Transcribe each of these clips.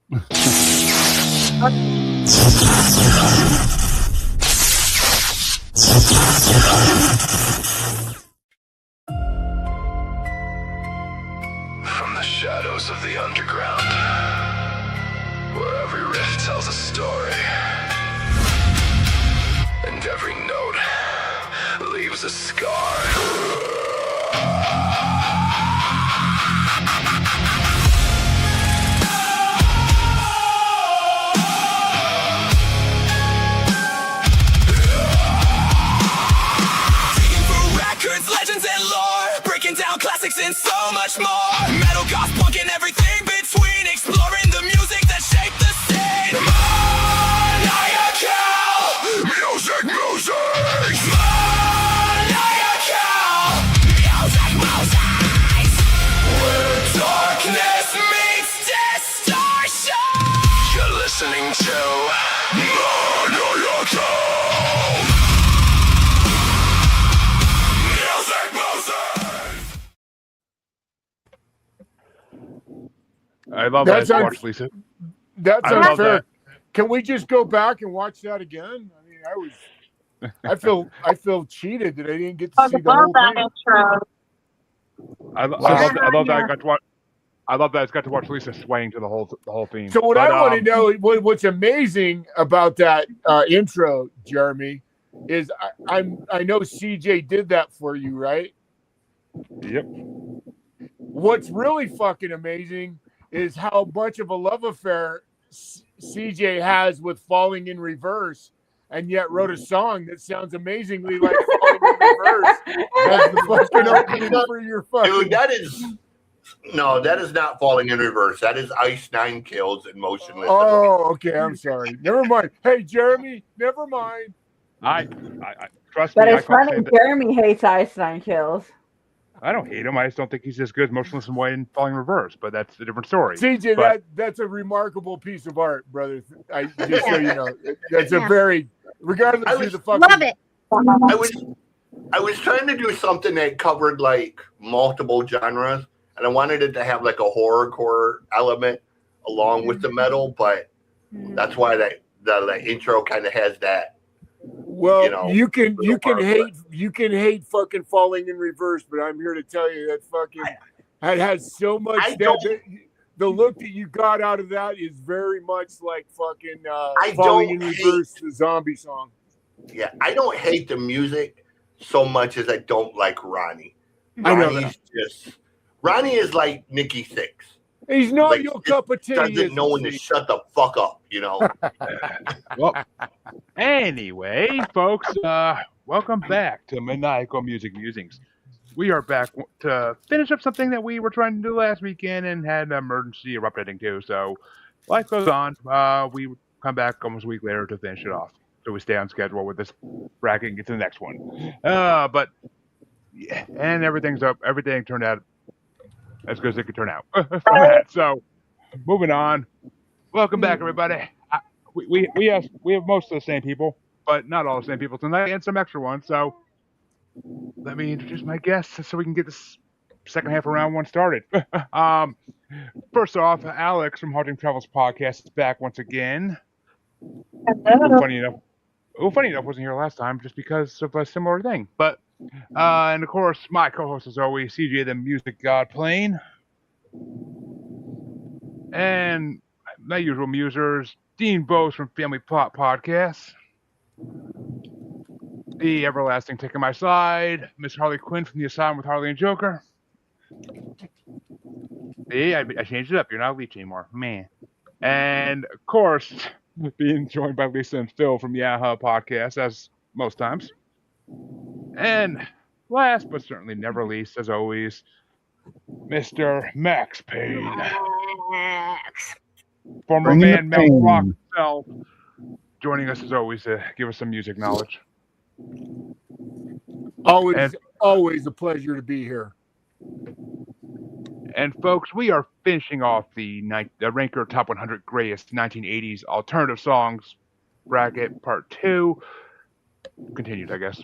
From the shadows of the underground, where every riff tells a story, and every note leaves a scar. Legends and lore, breaking down classics and so much more. Metal, goth, punk, and everything between, exploring the music that shaped the scene. Maniacal, music, music. Maniacal, music, music. Where darkness meets distortion. You're listening to Maniacal. I love that. Watch, Lisa. That's unfair. That. Can we just go back and watch that again? I mean, I feel cheated that I didn't get to see the whole thing. Intro. I love that I got to watch. I love that I got to watch Lisa swaying to the whole theme. So I want to know, what's amazing about that intro, Jeremy, is I know CJ did that for you, right? Yep. What's really fucking amazing is how much of a love affair CJ has with Falling in Reverse, and yet wrote a song that sounds amazingly like Falling in Reverse. That's the fucking opening for your fucking... Dude, that is not Falling in Reverse. That is Ice Nine Kills and Motionless. Oh, okay. I'm sorry. Never mind. Hey, Jeremy, never mind. I trust me. But it's funny. Jeremy hates Ice Nine Kills. I don't hate him. I just don't think he's as good as Motionless in White and Falling in Reverse, but that's a different story. CJ, that's a remarkable piece of art, brother. Just so you know, that's a very, regardless of the fucking... Love it. I was trying to do something that covered like multiple genres, and I wanted it to have like a horrorcore element along with the metal, but that's why the intro kind of has that. Well, you can hate fucking Falling in Reverse, but I'm here to tell you that fucking it has so much. The look that you got out of that is very much like fucking Falling in Reverse, the zombie song. Yeah, I don't hate the music so much as I don't like Ronnie. Ronnie is like Nikki Sixx. He's not like, your cup of tea. Doesn't know when to shut the fuck up, you know. Well, anyway, folks, welcome back to Maniacal Music Musings. We are back to finish up something that we were trying to do last weekend and had an emergency erupt ending too. So life goes on. We come back almost a week later to finish it off. So we stay on schedule with this bracket and get to the next one. But yeah, and everything turned out as good as it could turn out from that. So, moving on. Welcome back, everybody. We have most of the same people, but not all the same people tonight, and some extra ones. So, let me introduce my guests so we can get this second half of round one started. First off, Alex from Haunting Travels Podcast is back once again. Hello. Funny enough, wasn't here last time just because of a similar thing, but. And of course, my co-host as always, CJ the Music God Plane. And my usual musers, Dean Bose from Family Plot Podcast. The everlasting taking my side, Miss Harley Quinn from The Asylum with Harley and Joker. See, I changed it up. You're not a leech anymore. Man. And of course, being joined by Lisa and Phil from Yaha Podcast, as most times. And last but certainly never least, as always, Mr. Max Payne. Max. Former man Mount Rock himself, joining us as always to give us some music knowledge. Always a pleasure to be here. And folks, we are finishing off the Ranker Top 100 Greatest 1980s Alternative Songs bracket, Part 2. Continued, I guess.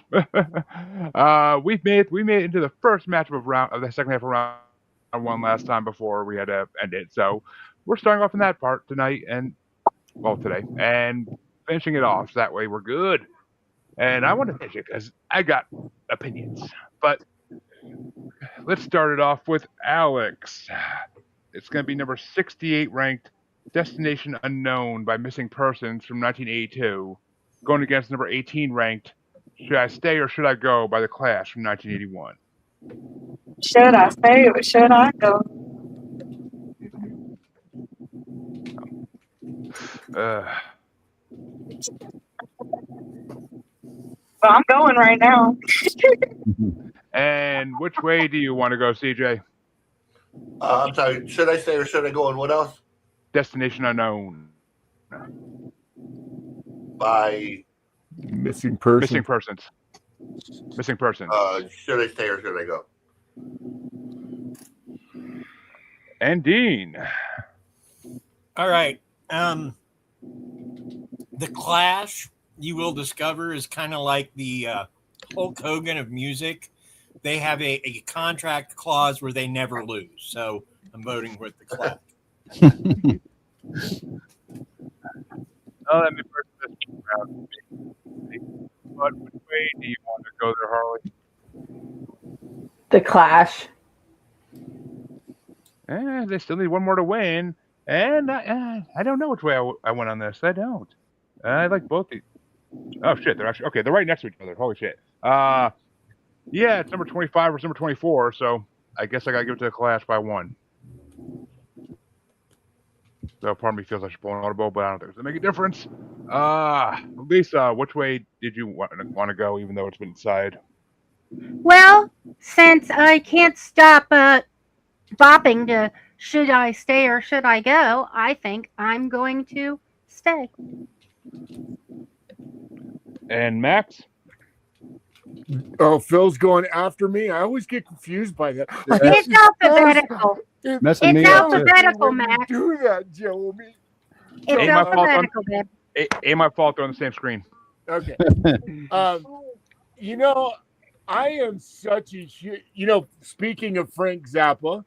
We made it into the first matchup of the second half of round one last time before we had to end it. So we're starting off in that part tonight today, and finishing it off. So that way we're good. And I want to finish it because I got opinions. But let's start it off with Alex. It's going to be number 68 ranked Destination Unknown by Missing Persons from 1982, going against number 18 ranked Should I Stay or Should I Go by The Clash from 1981. Should I stay or should I go? Well, I'm going right now. And which way do you want to go, CJ? I'm sorry. Should I stay or should I go? And what else? Destination Unknown By Missing person. Missing Persons. Missing Persons. should I stay or should I go? And Dean. All right. The Clash, you will discover, is kind of like the Hulk Hogan of music. They have a contract clause where they never lose. So I'm voting with the Clash. Oh, let me first this round. But which way do you want to go there, Harley? The Clash. They still need one more to win. And I don't know which way I went on this. I don't. I like both these. Oh, shit. They're actually... Okay, they're right next to each other. Holy shit. Yeah, it's number 25 versus number 24, so I guess I got to give it to the Clash by one. So part of me feels I should pull an audible, but I don't think it's going to make a difference. Lisa, which way did you want to go, even though it's been decided? Well, since I can't stop bopping to should I stay or should I go, I think I'm going to stay. And Max? Oh, Phil's going after me. I always get confused by that. It's alphabetical. Messing me It's up, too. alphabetical, When you Max. do that, Joey. It's Ain't my fault on- alphabetical, babe. Ain't my fault they're on the same screen. Okay. I am such a huge, speaking of Frank Zappa,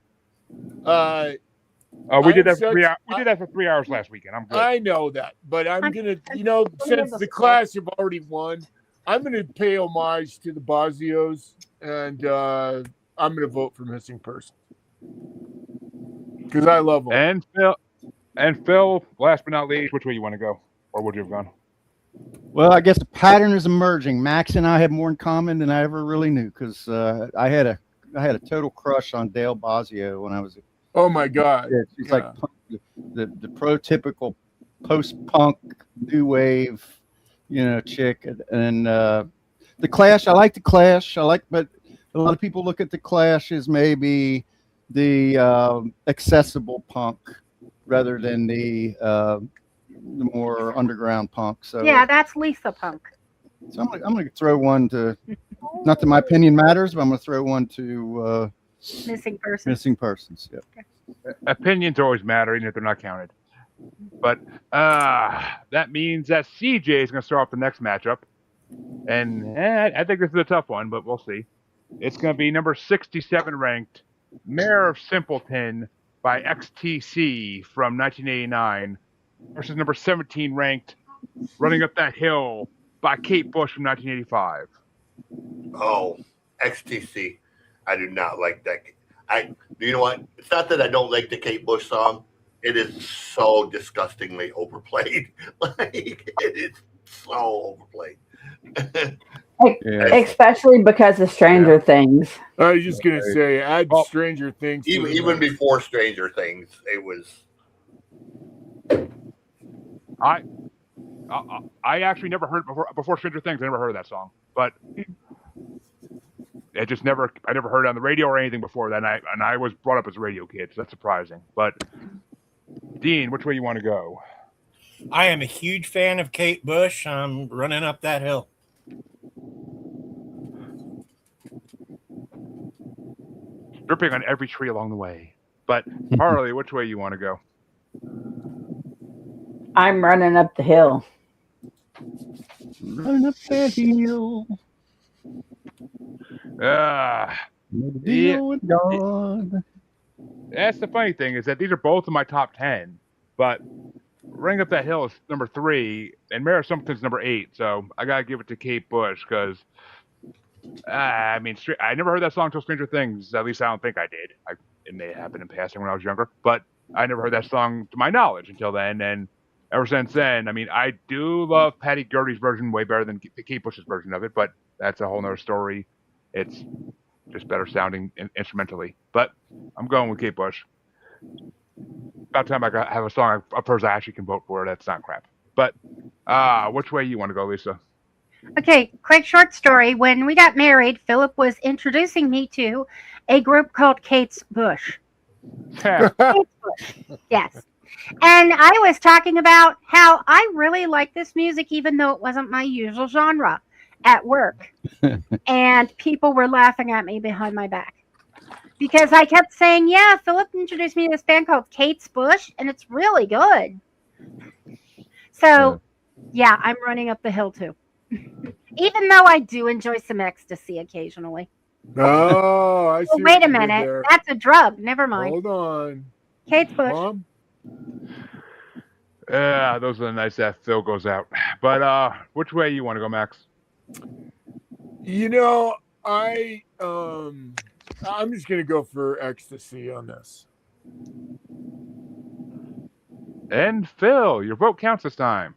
We did that I'm for 3 such- hours. We did that for 3 hours last weekend. I'm good. I know that, but I'm gonna, since the Clash have already won, I'm gonna pay homage to the Basios, and I'm gonna vote for Missing Person because I love them. And Phil, last but not least, which way you want to go, or would you have gone? Well, I guess the pattern is emerging. Max and I have more in common than I ever really knew because I had a total crush on Dale Basio when I was. Oh my God! She's like the prototypical post-punk new wave, chick. And the Clash, I like the Clash. But a lot of people look at the Clash as maybe the accessible punk rather than the more underground punk. So Yeah, that's Lisa Punk. So I'm gonna throw one to. Not that my opinion matters, but I'm gonna throw one to Missing Person. Missing Persons. Yeah. Opinions always matter, even if they're not counted. But that means that CJ is going to start off the next matchup. And I think this is a tough one, but we'll see. It's going to be number 67 ranked Mayor of Simpleton by XTC from 1989 versus number 17 ranked Running Up That Hill by Kate Bush from 1985. Oh, XTC. I do not like that. You know what? It's not that I don't like the Kate Bush song. It is so disgustingly overplayed. It is so overplayed. Especially because of Stranger Things. I was just gonna say, add Stranger Things. Even before Stranger Things, it was. I actually never heard before Stranger Things. I never heard of that song, but I never heard it on the radio or anything before that. And I was brought up as a radio kid, so that's surprising. But Dean, which way you want to go? I am a huge fan of Kate Bush. I'm Running Up That Hill. Dripping on every tree along the way. But Harley, which way you want to go? I'm running up the hill. Running up that hill. Yeah. Deal with God. That's the funny thing is that these are both in my top 10, but Ring Up That Hill is number 3, and Mare Something's number 8. So I gotta give it to Kate Bush because I mean, I never heard that song till Stranger Things. At least I don't think I did. It may have happened in passing when I was younger, but I never heard that song to my knowledge until then. And ever since then, I mean, I do love Patty Gertie's version way better than Kate Bush's version of it, but that's a whole nother story. It's just better sounding instrumentally. But I'm going with Kate Bush. About time I have a song of hers I actually can vote for. That's not crap. But which way you want to go, Lisa? Okay, quick short story. When we got married, Philip was introducing me to a group called Kate's Bush. Kate's Bush. Yes. And I was talking about how I really like this music, even though it wasn't my usual genre at work. And people were laughing at me behind my back. Because I kept saying, yeah, Philip introduced me to this band called Kate's Bush, and it's really good. So, yeah, I'm running up the hill, too. Even though I do enjoy some ecstasy occasionally. Oh, I see. Oh, wait a minute. That's a drug. Never mind. Hold on. Kate's Bush. Mom? Those are the nights that Phil goes out. But which way you want to go, Max? You know, I'm just gonna go for ecstasy on this. And Phil, your vote counts this time.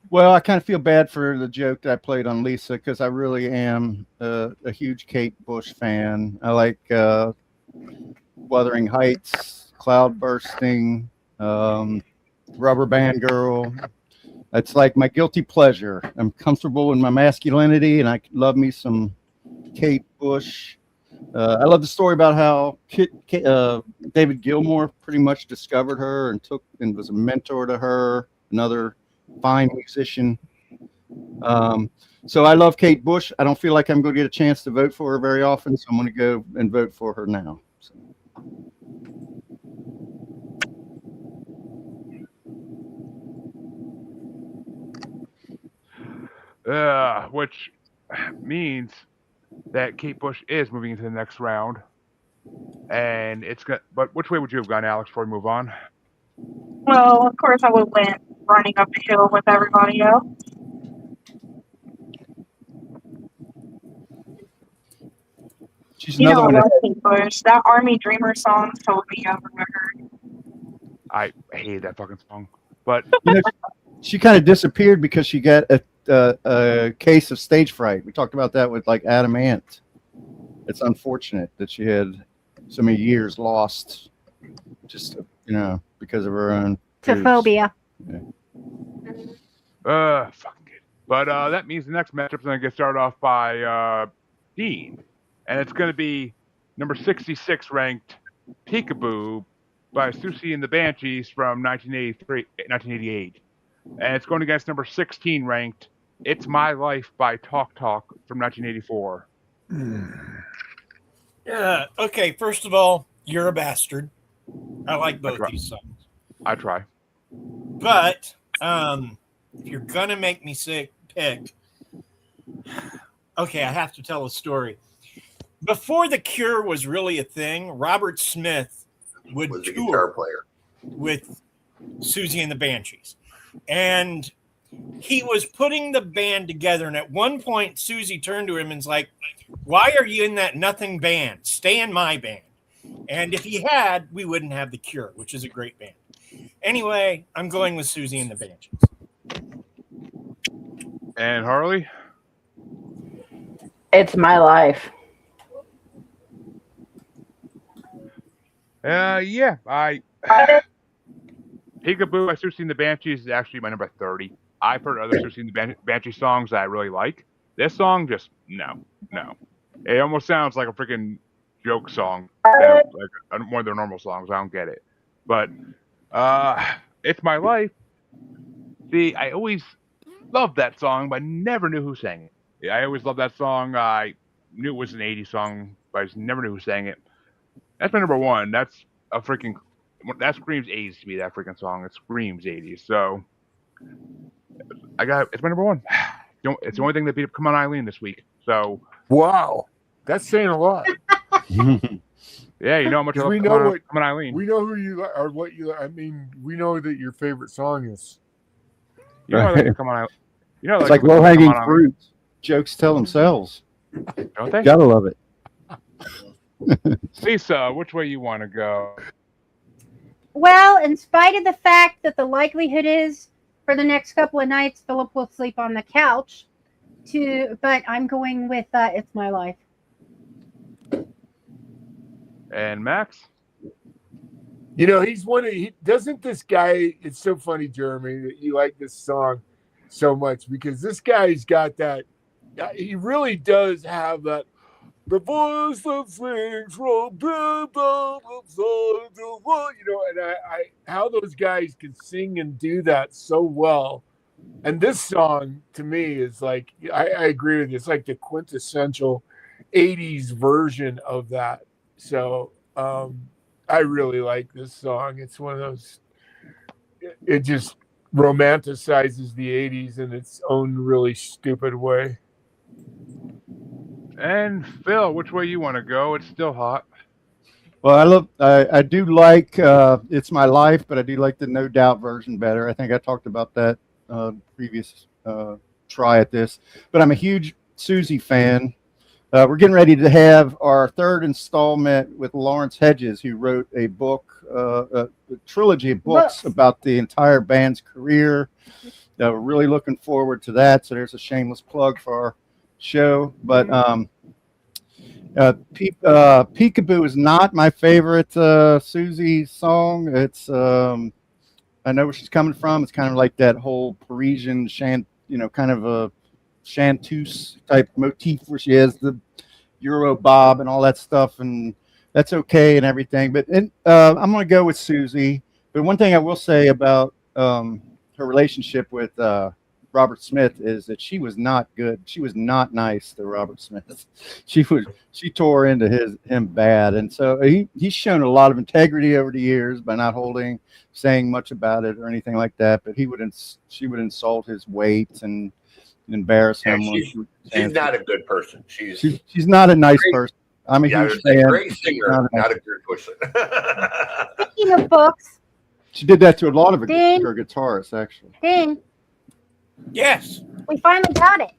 Well, I kind of feel bad for the joke that I played on Lisa because I really am a huge Kate Bush fan. I like Wuthering Heights, Cloud Bursting, Rubber Band Girl. It's like my guilty pleasure. I'm comfortable in my masculinity, and I love me some Kate Bush. I love the story about how David Gilmour pretty much discovered her and was a mentor to her, another fine musician. So I love Kate Bush. I don't feel like I'm going to get a chance to vote for her very often, so I'm going to go and vote for her now. So. Which means that Kate Bush is moving into the next round, and it's good. But which way would you have gone, Alex, before we move on? Well, of course, I would have went running up the hill with everybody else. She's You another know, I one. love Kate Bush. That Army Dreamer song told me over my heard. I hate that fucking song, but You know, she kind of disappeared because she got a case of stage fright. We talked about that with like Adam Ant. It's unfortunate that she had so many years lost, just because of her own Phobia. fucking good. But that means the next matchup's going to get started off by Dean, and it's going to be number 66 ranked Peekaboo by Susie and the Banshees from 1988. And it's going against number 16 ranked It's My Life by Talk Talk from 1984. Okay, first of all, you're a bastard. I like both these songs. I try. But if you're going to make me pick, okay, I have to tell a story. Before The Cure was really a thing, Robert Smith would Was a tour guitar player. with Susie and the Banshees. And he was putting the band together. And at one point, Susie turned to him and was like, "Why are you in that nothing band? Stay in my band." And if he had, we wouldn't have The Cure, which is a great band. Anyway, I'm going with Susie and the Banshees. And Harley? It's My Life. Yeah, Peekaboo by Susie and the Banshees is actually my number 30. I've heard other Susie and the Banshee songs that I really like. This song, just no. It almost sounds like a freaking joke song, like one of their normal songs. I don't get it. But It's My Life. See, I always loved that song, but I never knew who sang it. I always loved that song. I knew it was an 80s song, but I just never knew who sang it. That's my number one. That screams 80s to me, that freaking song. It screams 80s. So it's my number one. It's the only thing that beat up Come On Eileen this week. So Wow, that's saying a lot. Yeah, you know how much I love We Come know On, what Come On Eileen. we know who you like or what you. I mean, we know that your favorite song is. You know I like Come On Eileen. You know I It's like Come low On hanging Eileen, fruit. Jokes tell themselves. don't they? Gotta love it. Lisa, which way you want to go? Well, in spite of the fact that the likelihood is for the next couple of nights Philip will sleep on the couch, but I'm going with It's My Life. And Max? You know, he's one of doesn't this guy, it's so funny, Jeremy, that you like this song so much because this guy's got that, he really does have that, the voice that sings from you know, and I how those guys can sing and do that so well. And this song to me is like, I agree with you, it's like the quintessential 80s version of that. So I really like this song. It's one of those, it just romanticizes the 80s in its own really stupid way. And Phil, which way you want to go? It's still hot. Well, I do like It's My Life, but I do like the No Doubt version better. I think I talked about that previous try at this. But I'm a huge Susie fan. We're getting ready to have our third installment with Lawrence Hedges, who wrote a book, a trilogy of books about the entire band's career. We're really looking forward to that. So there's a shameless plug for our show. But Peekaboo is not my favorite Susie song. It's I know where she's coming from. It's kind of like that whole Parisian kind of a chanteuse type motif where she has the Euro bob and all that stuff, and that's okay and everything. But I'm going to go with Susie. But one thing I will say about her relationship with Robert Smith is that she was not good. She was not nice to Robert Smith. She tore into him bad, and so he's shown a lot of integrity over the years by not saying much about it or anything like that. But she would insult his weight and embarrass him. She's not a good person. She's not a nice person. I'm a huge fan. Great singer, not a good person. Speaking of books, she did that to a lot of her guitarists, actually. Ding. Yes. We finally got it.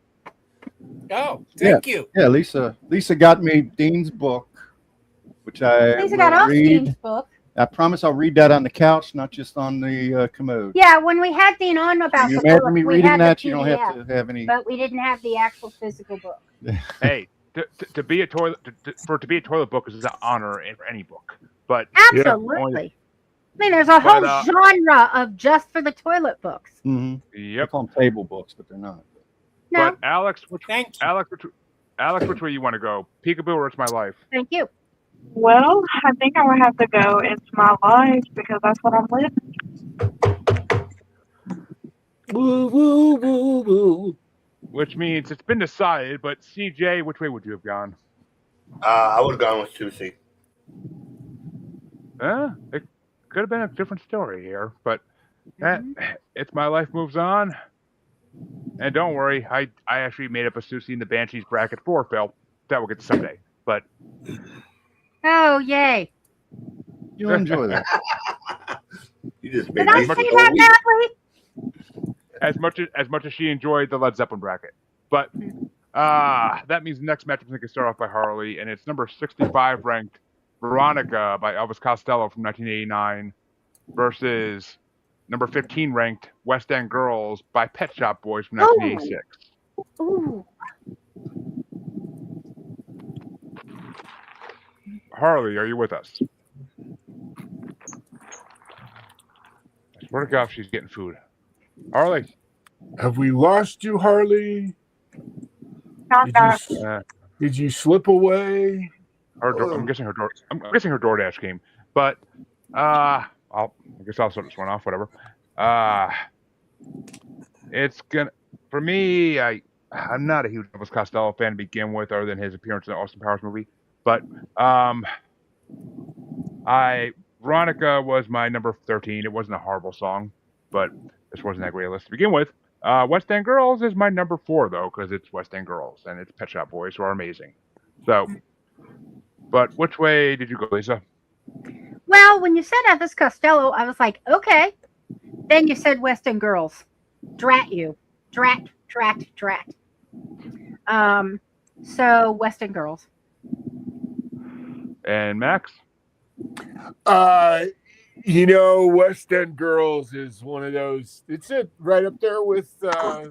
Oh, thank you. Yeah, Lisa got me Dean's book, which I Lisa got us read. Dean's book. I promise I'll read that on the couch, not just on the commode. Yeah, when we had Dean on about you the imagine book, me we reading had that, the you don't PDF, have to have any. but we didn't have the actual physical book. Hey, to be a toilet book is an honor for any book. But Absolutely. I mean, there's a whole genre of just for the toilet books. Mm-hmm. Yep. I call them table books, but they're not. No. But Alex, which way you want to go? Peekaboo or It's My Life? Thank you. Well, I think I would have to go It's My Life because that's what I'm living. Woo, woo, woo, woo. Which means it's been decided, but CJ, which way would you have gone? I would have gone with Susie. It could have been a different story here, but It's My Life moves on. And don't worry, I actually made up a Susie in the Banshees bracket for Phil. That will get to someday. But Oh, yay. You'll enjoy that. You just Did made I me say feel that weak. badly? as much as she enjoyed the Led Zeppelin bracket. But that means the next matchup is going to start off by Harley, and it's number 65 ranked Veronica by Elvis Costello from 1989 versus number 15 ranked West End Girls by Pet Shop Boys from 1986. Ooh. Harley, are you with us? I swear to God, she's getting food. Harley. Have we lost you, Harley? Did you slip away? I'm guessing her DoorDash came, but I guess I'll start this one off. Whatever. It's gonna for me. I'm not a huge Elvis Costello fan to begin with, other than his appearance in the Austin Powers movie. But Veronica was my number 13. It wasn't a horrible song, but this wasn't that great a list to begin with. West End Girls is my number 4 though, because it's West End Girls and it's Pet Shop Boys who are amazing. So, But which way did you go, Lisa? Well, when you said Elvis Costello, I was like, okay. Then you said West End Girls. Drat you. Drat. So West End Girls. And Max? West End Girls is one of those. It's right up there with the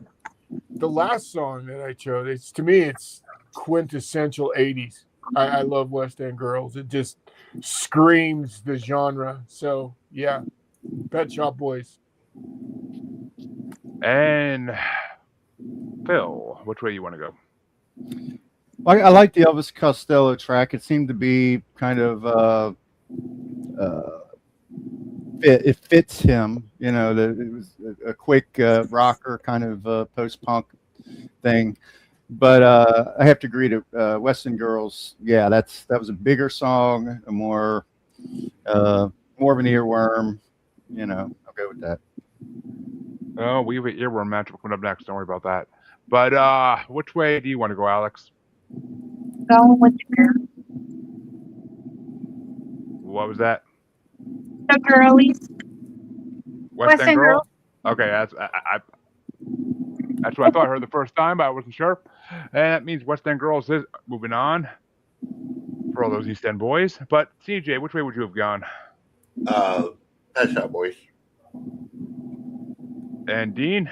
last song that I chose. To me, it's quintessential 80s. I love West End Girls. It just screams the genre. So yeah, Pet Shop Boys. And Phil, which way you want to go? I like the Elvis Costello track. It seemed to be kind of it fits him. You know, it was a quick rocker kind of post-punk thing. But I have to agree to West End Girls. Yeah, that was a bigger song, a more of an earworm. You know, I'll go with that. Oh, we have an earworm matchup coming up next. Don't worry about that. But which way do you want to go, Alex? Going with the What was that? girlies. West End Girl? Okay, that's what I thought I heard the first time, but I wasn't sure. And that means West End Girls is moving on for all those East End boys. But CJ, which way would you have gone? Pet Shop Boys. And Dean?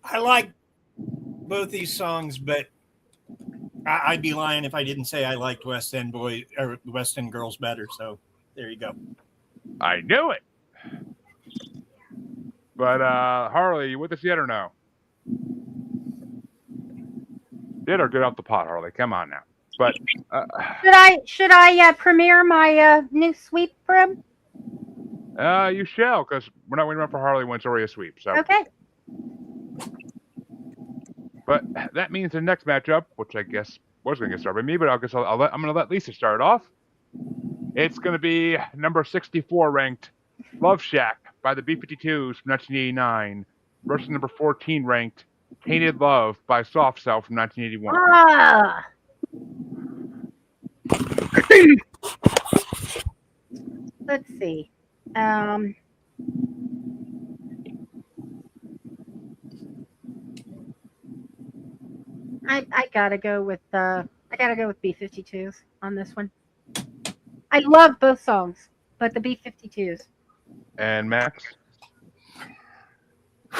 I like both these songs, but I'd be lying if I didn't say I liked West End Boys or West End Girls better. So there you go. I knew it. But Harley, you with us yet or no? Did or get off the pot, Harley? Come on now. But Should I premiere my new sweep for him? you shall, because we're not waiting around for Harley when it's already a sweep. So Okay. But that means the next matchup, which I guess was going to get started by me, but I'm going to let Lisa start off. It's going to be number 64 ranked Love Shack by the B-52s from 1989 versus number 14 ranked Tainted Love by Soft Cell from 1981. Ah. Let's see. I gotta go with B-52s on this one. I love both songs, but the B-52s. And Max?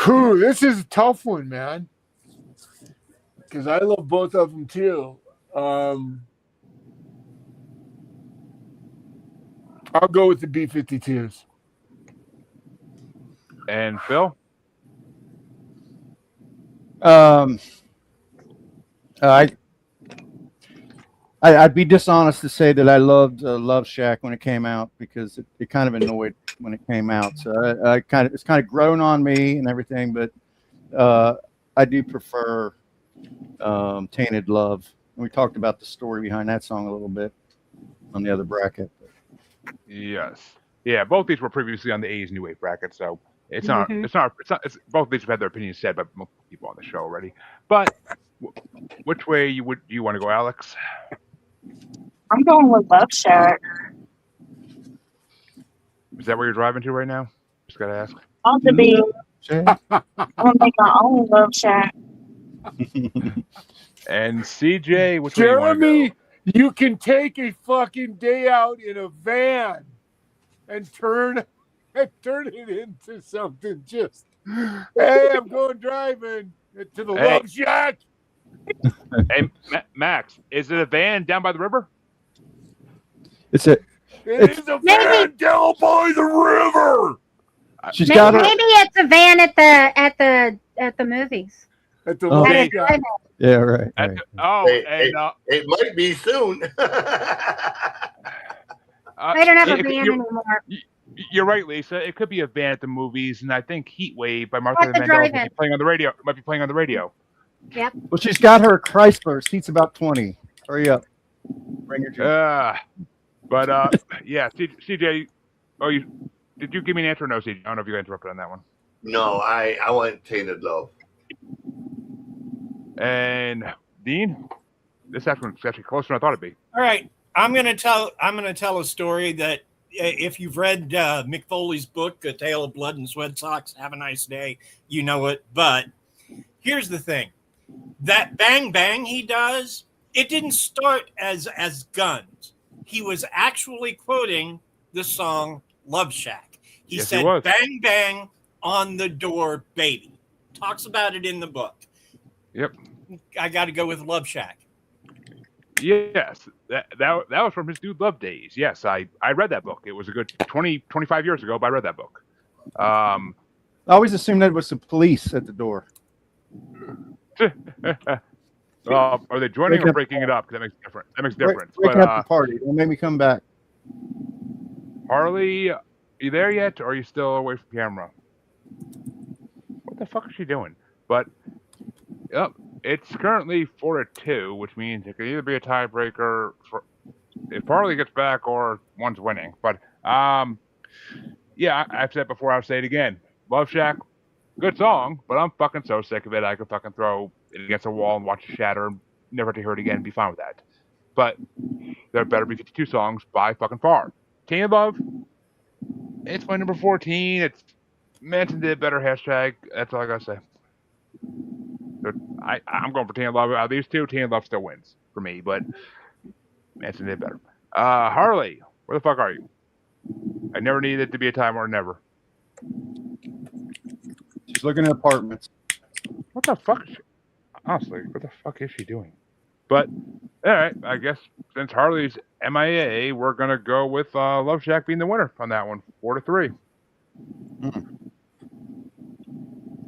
Whew, this is a tough one, man. Because I love both of them too. I'll go with the B-52s. And Phil? I'd be dishonest to say that I loved Love Shack when it came out because it kind of annoyed when it came out. So it's kind of grown on me and everything, but I do prefer Tainted Love. And we talked about the story behind that song a little bit on the other bracket. Yes. Yeah, both these were previously on the 80s New Wave bracket, so it's not both of these have had their opinions said by multiple people on the show already. But which way you want to go, Alex? I'm going with Love Shack. Is that where you're driving to right now? Just gotta ask. On the beat. I'm gonna make my own Love Shack. And CJ, which way you want to Jeremy, go? you can take a fucking day out in a van and turn it into something just, hey, I'm going driving to the Love Shack. Hey, Max, is it a van down by the river? It is a van down by the river. She's got Maybe it's a van at the movies. At the Love Shack. Yeah, right. It might be soon. I don't have a van anymore. You're right, Lisa. It could be a van at the movies, and I think Heat Wave by Martha Mandel might be playing on the radio. Yep. Well, she's got her Chrysler. Seats about 20. Hurry up. Bring your drink. Yeah, CJ. Did you give me an answer or no, CJ? I don't know if you got interrupted on that one. No, I want Tainted Love. And Dean? This one's actually closer than I thought it'd be. All right, I'm gonna tell a story that if you've read Mick Foley's book, A Tale of Blood and Sweat Socks, have a nice day, you know it. But here's the thing: that bang bang he does, it didn't start as guns. He was actually quoting the song Love Shack. He Yes, said, he was. "Bang bang on the door, baby." Talks about it in the book. Yep. I got to go with Love Shack. Yes, that was from his Dude Love days. Yes, I read that book. It was a good 25 years ago, but I read that book. I always assumed that it was the police at the door. Are they joining or breaking it up? Because that makes difference. That makes difference. Breaking up the party. Don't make me come back. Harley, are you there yet, or are you still away from camera? What the fuck is she doing? But yep, it's currently 4-2, which means it could either be a tiebreaker for if Harley gets back or one's winning. But yeah, I've said it before. I'll say it again. Love Shack, good song, but I'm fucking so sick of it. I could fucking throw it against a wall and watch it shatter and never to hear it again and be fine with that. But there better be 52 songs by fucking far. Tainted Love, it's my number 14. It's Manson did better hashtag. That's all I gotta say. But I'm going for Tainted Love. Out of these two, Tainted Love still wins for me, but Manson did better. Harley, where the fuck are you? I never needed it to be a time or never. She's looking at apartments. What the fuck is she? Honestly, what the fuck is she doing? But, all right, I guess since Harley's MIA, we're going to go with Love Shack being the winner on that one, 4-3.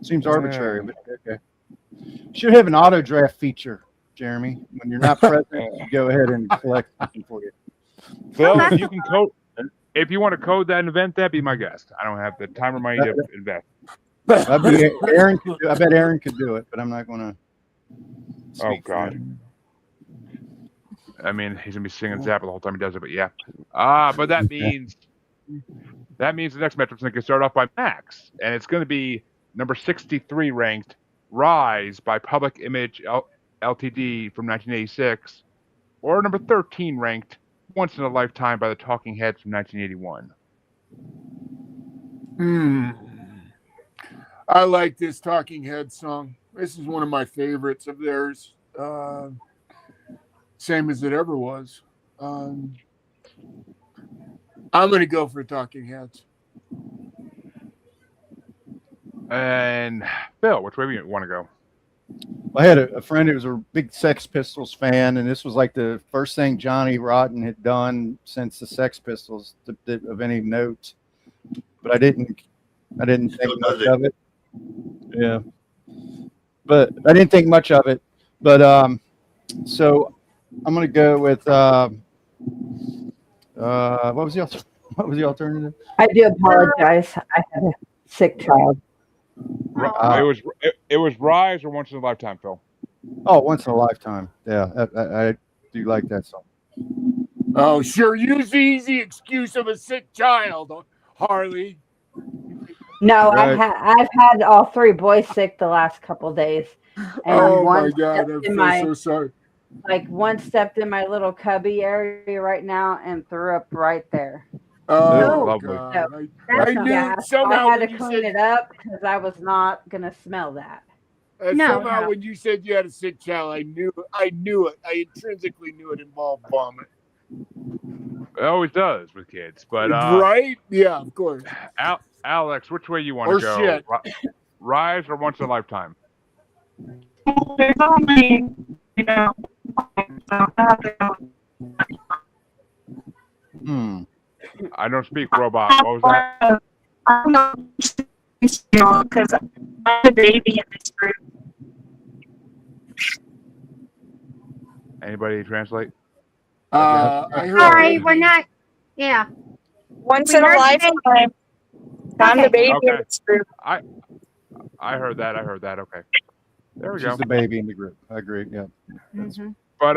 Seems arbitrary, but okay. Should have an auto draft feature, Jeremy. When you're not present, you go ahead and collect something for you. Phil, if you can code, if you want to code that and invent that, be my guest. I don't have the time or money to invest. I bet Aaron could do it, but I'm not going to. Oh God. I mean, he's gonna be singing Zappa the whole time he does it, but yeah. But that means the next matchup's gonna start off by Max, and it's gonna be number 63 ranked Rise by Public Image Ltd. from 1986, or number 13 ranked Once in a Lifetime by the Talking Heads from 1981. I like this Talking Heads song. This is one of my favorites of theirs. Same as it ever was. I'm going to go for Talking Heads. And Phil, which way do you want to go? I had a friend who was a big Sex Pistols fan, and this was like the first thing Johnny Rotten had done since the Sex Pistols of any note. But I didn't think much of it. Yeah, but I didn't think much of it. But so I'm gonna go with what was the alternative? I do apologize. I had a sick child. It was Rise or Once in a Lifetime, Phil. Oh, Once in a Lifetime. Yeah, I do like that song. Oh, sure. Use the easy excuse of a sick child, Harley. No, Right. I've had all three boys sick the last couple of days. And Oh one my God, stepped I in feel so sorry. like one stepped in my little cubby area right now and threw up right there. Oh, lovely. God. So, I knew Yeah, so somehow I had when to you clean said, it up because I was not gonna smell that. No. somehow when you said you had a sick child, I knew it. I intrinsically knew it involved vomit. It always does with kids. But Right? Yeah, of course. Alex, which way you want Or to go? shit. Rise or Once in a Lifetime? There's only, you know, so I have to go. I don't speak robot. What was that? I'm not because I'm a baby in this group. Anybody translate? I heard Sorry, baby. we're not. Yeah. Once We in a heard lifetime. I'm Okay. the baby Okay. in this group. I heard that. Okay. There we She's go. the baby in the group. I agree. Yeah. But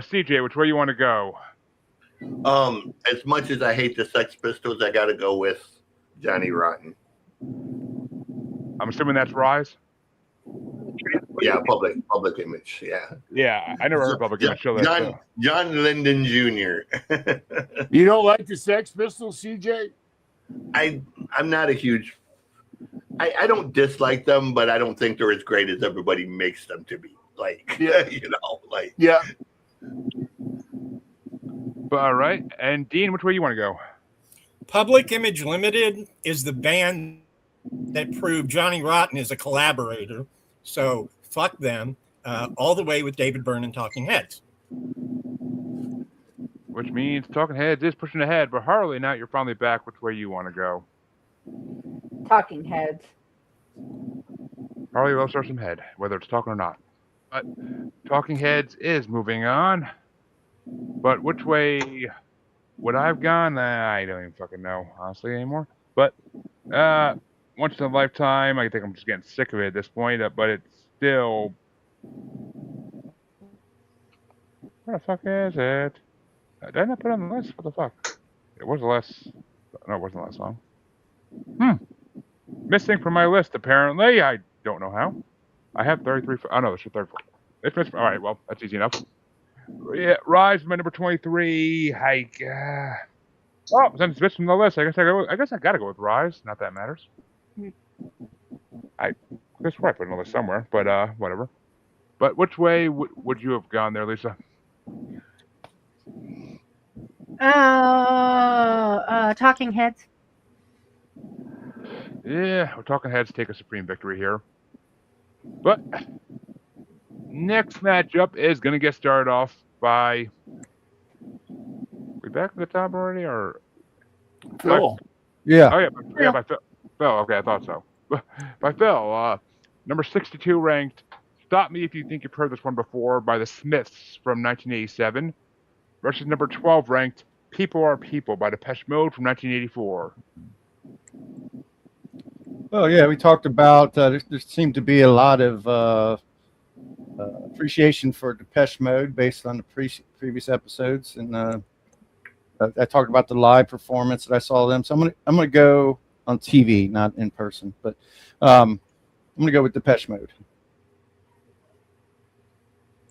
CJ, which way you want to go? As much as I hate the Sex Pistols, I got to go with Johnny Rotten. I'm assuming that's Rise. Yeah, public image. Yeah. Yeah, I never heard Public Image show that. So. John Lyndon Jr. You don't like the Sex Pistols, CJ? I'm not a huge. I don't dislike them, but I don't think they're as great as everybody makes them to be. Like, Yeah. Yeah. But, all right, and Dean, which way you want to go? Public Image Limited is the band that proved Johnny Rotten is a collaborator. So fuck them all the way with David Byrne and Talking Heads. Which means Talking Heads is pushing ahead, but Harley, now you're finally back. Which way you want to go? Talking Heads. Harley will start some head, whether it's talking or not. But Talking Heads is moving on. But which way would I have gone? I don't even fucking know, honestly, anymore. But once in a lifetime, I think I'm just getting sick of it at this point. But it's still. Where the fuck is it? Did I not put it on the list? What the fuck? It was the last. No, it wasn't the last song. Missing from my list, apparently. I don't know how. I have 33. Oh, no, it's 34. It's missing. All right, well, that's easy enough. Yeah, Rise, my number 23. Oh, since it's missing from the list, I guess I gotta go with Rise. Not that it matters. I guess I put it on the list somewhere, but whatever. But which way would you have gone there, Lisa? Talking Heads. Yeah, we're Talking Heads take a supreme victory here. But next matchup is going to get started off by. We back at the top already, or Phil? Yeah. Oh yeah, by Phil. Phil, okay, I thought so. By Phil, number 62 ranked. Stop Me If You Think You've Heard This One Before by the Smiths from 1987 versus number 12 ranked People Are People by Depeche Mode from 1984. Oh yeah, we talked about there seemed to be a lot of appreciation for Depeche Mode based on the previous episodes, and I talked about the live performance that I saw them. So I'm gonna go on TV, not in person, but I'm gonna go with Depeche Mode.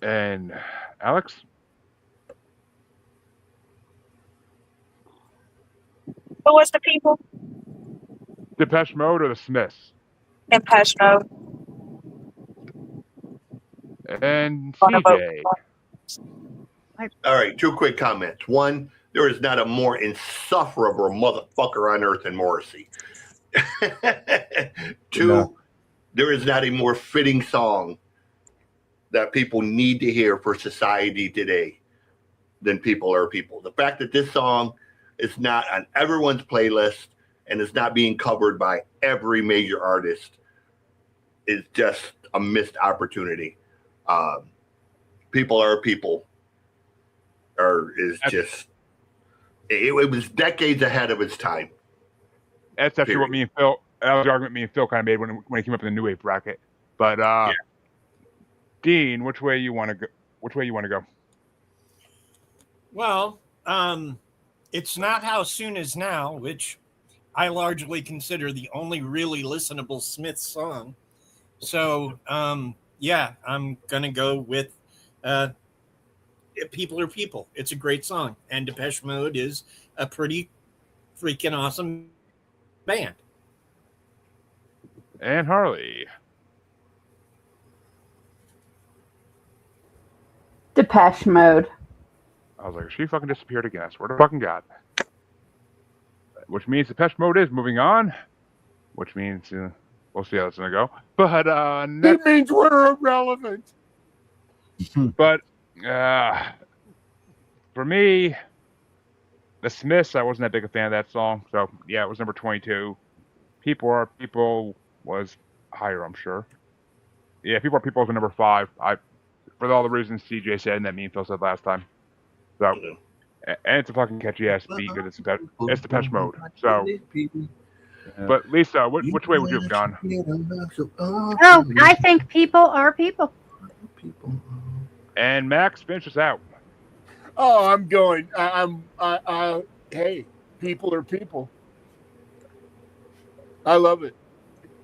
And Alex? Who was the people? Depeche Mode or the Smiths? Depeche Mode. And CJ. All right, two quick comments. One, there is not a more insufferable motherfucker on earth than Morrissey. Two, No. There is not a more fitting song that people need to hear for society today than People Are People. The fact that this song is not on everyone's playlist and is not being covered by every major artist is just a missed opportunity. People Are People it was decades ahead of its time. That's actually what me and Phil, that was the argument me and Phil kind of made when it came up in the New Wave bracket. But Dean, which way you want to go? Which way you want to go? Well, it's Not How Soon As Now, which I largely consider the only really listenable Smiths song. So, yeah, I'm going to go with People Are People. It's a great song. And Depeche Mode is a pretty freaking awesome band. And Harley. Depeche Mode. I was like, she fucking disappeared again. I swear to fucking God. Which means Depeche Mode is moving on. Which means we'll see how it's going to go. But It means we're irrelevant. But for me, the Smiths, I wasn't that big a fan of that song. So, yeah, it was number 22. People Are People was higher, I'm sure. Yeah, People Are People was number 5. For all the reasons CJ said and that me and Phil said last time. So, and it's a fucking catchy ass beat because it's Depeche Mode. So, but Lisa, which way would you have gone? Oh, I think People Are People. And Max, finish us out. Oh, I'm going. Hey, People Are People. I love it.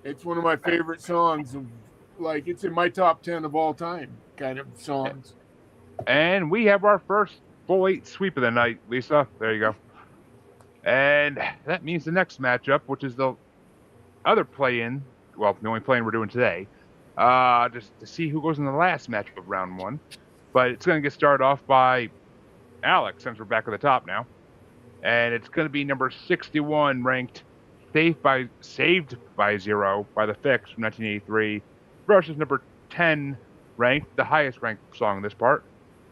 It's one of my favorite songs like it's in my top 10 of all time kind of songs. And we have our first full 8 sweep of the night, Lisa. There you go. And that means the next matchup, which is the other play-in, well, the only play-in we're doing today, just to see who goes in the last matchup of round 1. But it's going to get started off by Alex, since we're back at the top now. And it's going to be number 61 ranked Saved by Zero by the Fix from 1983 versus number 10 ranked, the highest ranked song in this part,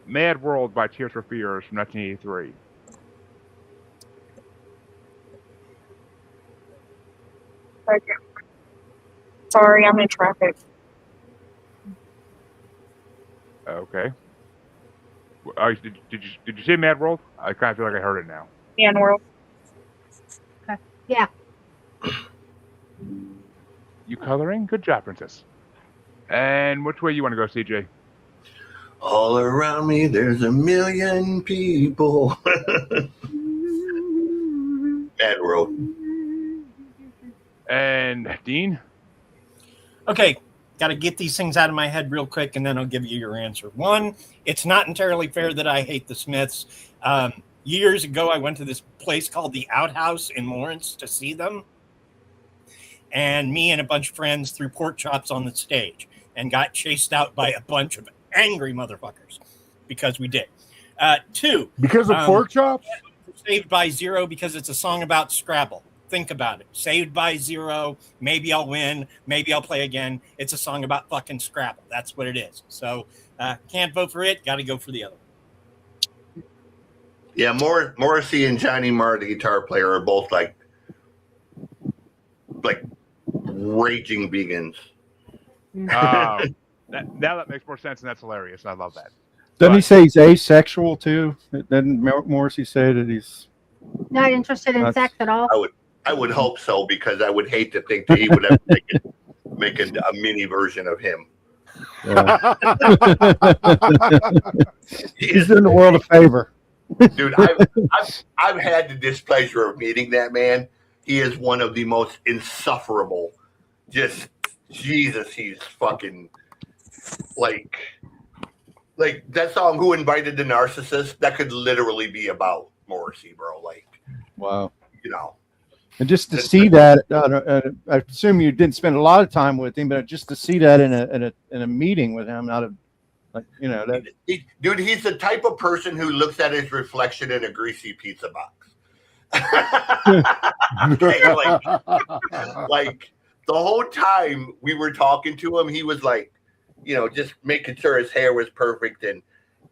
Mad World by Tears for Fears from 1983. Okay. Sorry, I'm in traffic. Okay. Did you say Mad World? I kind of feel like I heard it now. Man World. Yeah. You coloring? Good job, Princess. And which way you want to go, CJ? All around me, there's a million people. Bad World. And Dean? Okay, got to get these things out of my head real quick, and then I'll give you your answer. One, it's not entirely fair that I hate the Smiths. Years ago, I went to this place called the Outhouse in Lawrence to see them. And me and a bunch of friends threw pork chops on the stage and got chased out by a bunch of angry motherfuckers because we did. Two. Because of pork chops? Saved by Zero because it's a song about Scrabble. Think about it. Saved by Zero. Maybe I'll win. Maybe I'll play again. It's a song about fucking Scrabble. That's what it is. So can't vote for it. Got to go for the other one. Yeah, Morrissey and Johnny Marr, the guitar player, are both like raging vegans. Now that makes more sense, and that's hilarious. I love that. Doesn't he say he's asexual too? Doesn't Morrissey say that he's Not interested in sex at all? I would hope so, because I would hate to think that he would ever make a mini version of him. Yeah. He's doing the world a favor. Dude, I've had the displeasure of meeting that man. He is one of the most insufferable. Just Jesus, he's fucking like that song "Who Invited the Narcissist." That could literally be about Morrissey, bro. Like, wow, you know. And just to see that, I assume you didn't spend a lot of time with him, but just to see that in a meeting with him, out of like, you know, that Dude, he's the type of person who looks at his reflection in a greasy pizza box. like the whole time we were talking to him, he was like, you know, just making sure his hair was perfect, and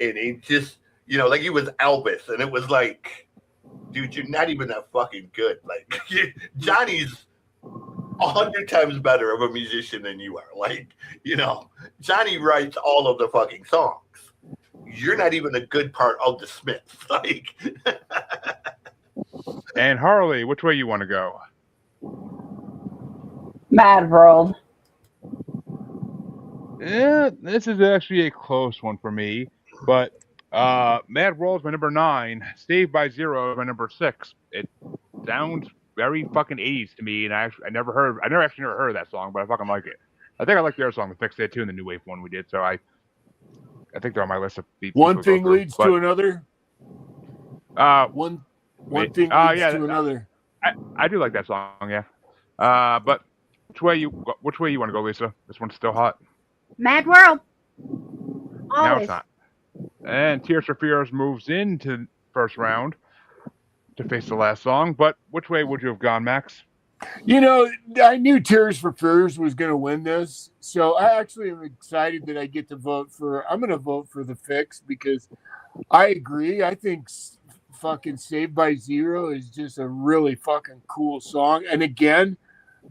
he just, you know, like he was Elvis, and it was like, dude, you're not even that fucking good. Like, Johnny's 100 times better of a musician than you are. Like, you know, Johnny writes all of the fucking songs. You're not even a good part of the Smiths. Like, and Harley, which way you want to go? Mad World. Yeah, this is actually a close one for me, but Mad World's my number 9, Saved by Zero is my number 6. It sounds very fucking 80s to me, and I never actually heard that song, but I fucking like it. I think I like the other song, The Fix did too, and the New Wave one we did, so I think they're on my list of beats. One thing leads to another. One thing leads to another. I do like that song, yeah. But which way you want to go, Lisa? This one's still hot. Mad World. Always. Now it's not. And Tears for Fears moves into first round to face the last song. But which way would you have gone, Max? You know, I knew Tears for Fears was going to win this, so I actually am excited that I get to vote for. I'm going to vote for The Fix because I agree. I think fucking Saved by Zero is just a really fucking cool song. And again,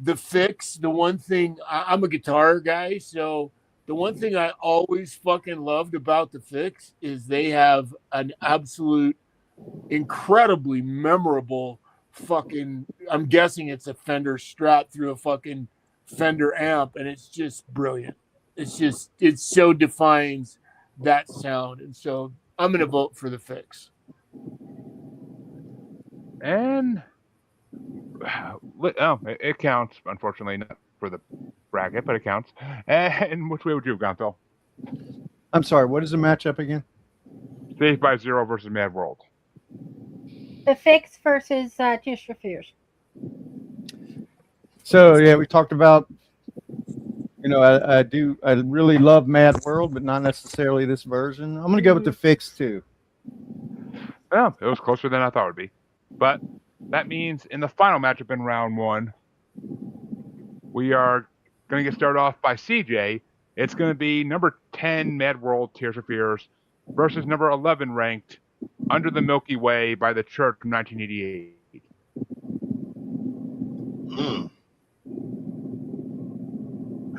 The Fix, the one thing, I'm a guitar guy, so the one thing I always fucking loved about The Fix is they have an absolute incredibly memorable fucking, I'm guessing it's a Fender Strat through a fucking Fender amp, and it's just brilliant. It so defines that sound. And so I'm going to vote for The Fix. And Oh, it counts. Unfortunately, not for the bracket, but it counts. And which way would you have gone, Phil? I'm sorry. What is the matchup again? Saved by Zero versus Mad World. The Fix versus Tears for Fears. So yeah, we talked about. I really love Mad World, but not necessarily this version. I'm gonna go with the Fix too. Well, it was closer than I thought it would be. But that means in the final matchup in round 1, we are going to get started off by CJ. It's going to be number 10 Mad World Tears for Fears versus number 11 ranked Under the Milky Way by the Church from 1988.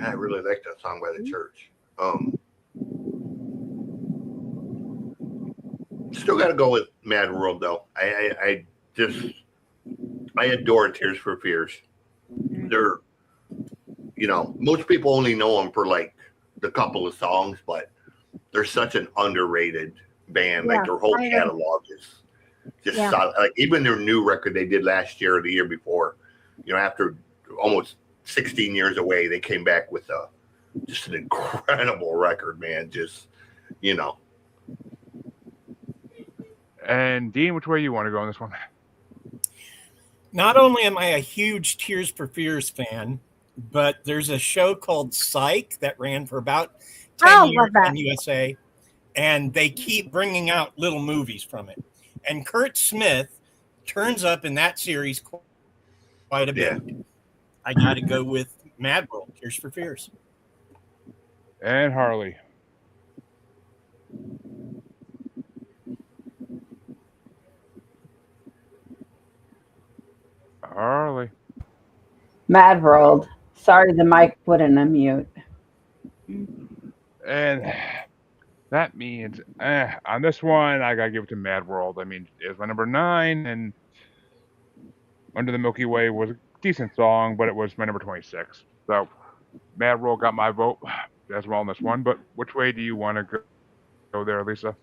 I really like that song by the Church. Still got to go with Mad World though. I adore Tears for Fears. They're, most people only know them for like the couple of songs, but they're such an underrated band. Like their whole catalog is just solid. Like even their new record they did last year or the year before, after almost 16 years away, they came back with just an incredible record, man. Just, And Dean, which way you want to go on this one? Not only am I a huge Tears for Fears fan, but there's a show called Psych that ran for about 10 years on USA, and they keep bringing out little movies from it. And Kurt Smith turns up in that series quite a bit. Yeah. I got to go with Mad World, Tears for Fears. And Harley. Harley. Mad World. Sorry, the mic wouldn't unmute. And that means on this one, I gotta give it to Mad World. I mean, it's my number 9, and Under the Milky Way was a decent song, but it was my number 26. So Mad World got my vote as well on this one. But which way do you want to go there, Lisa?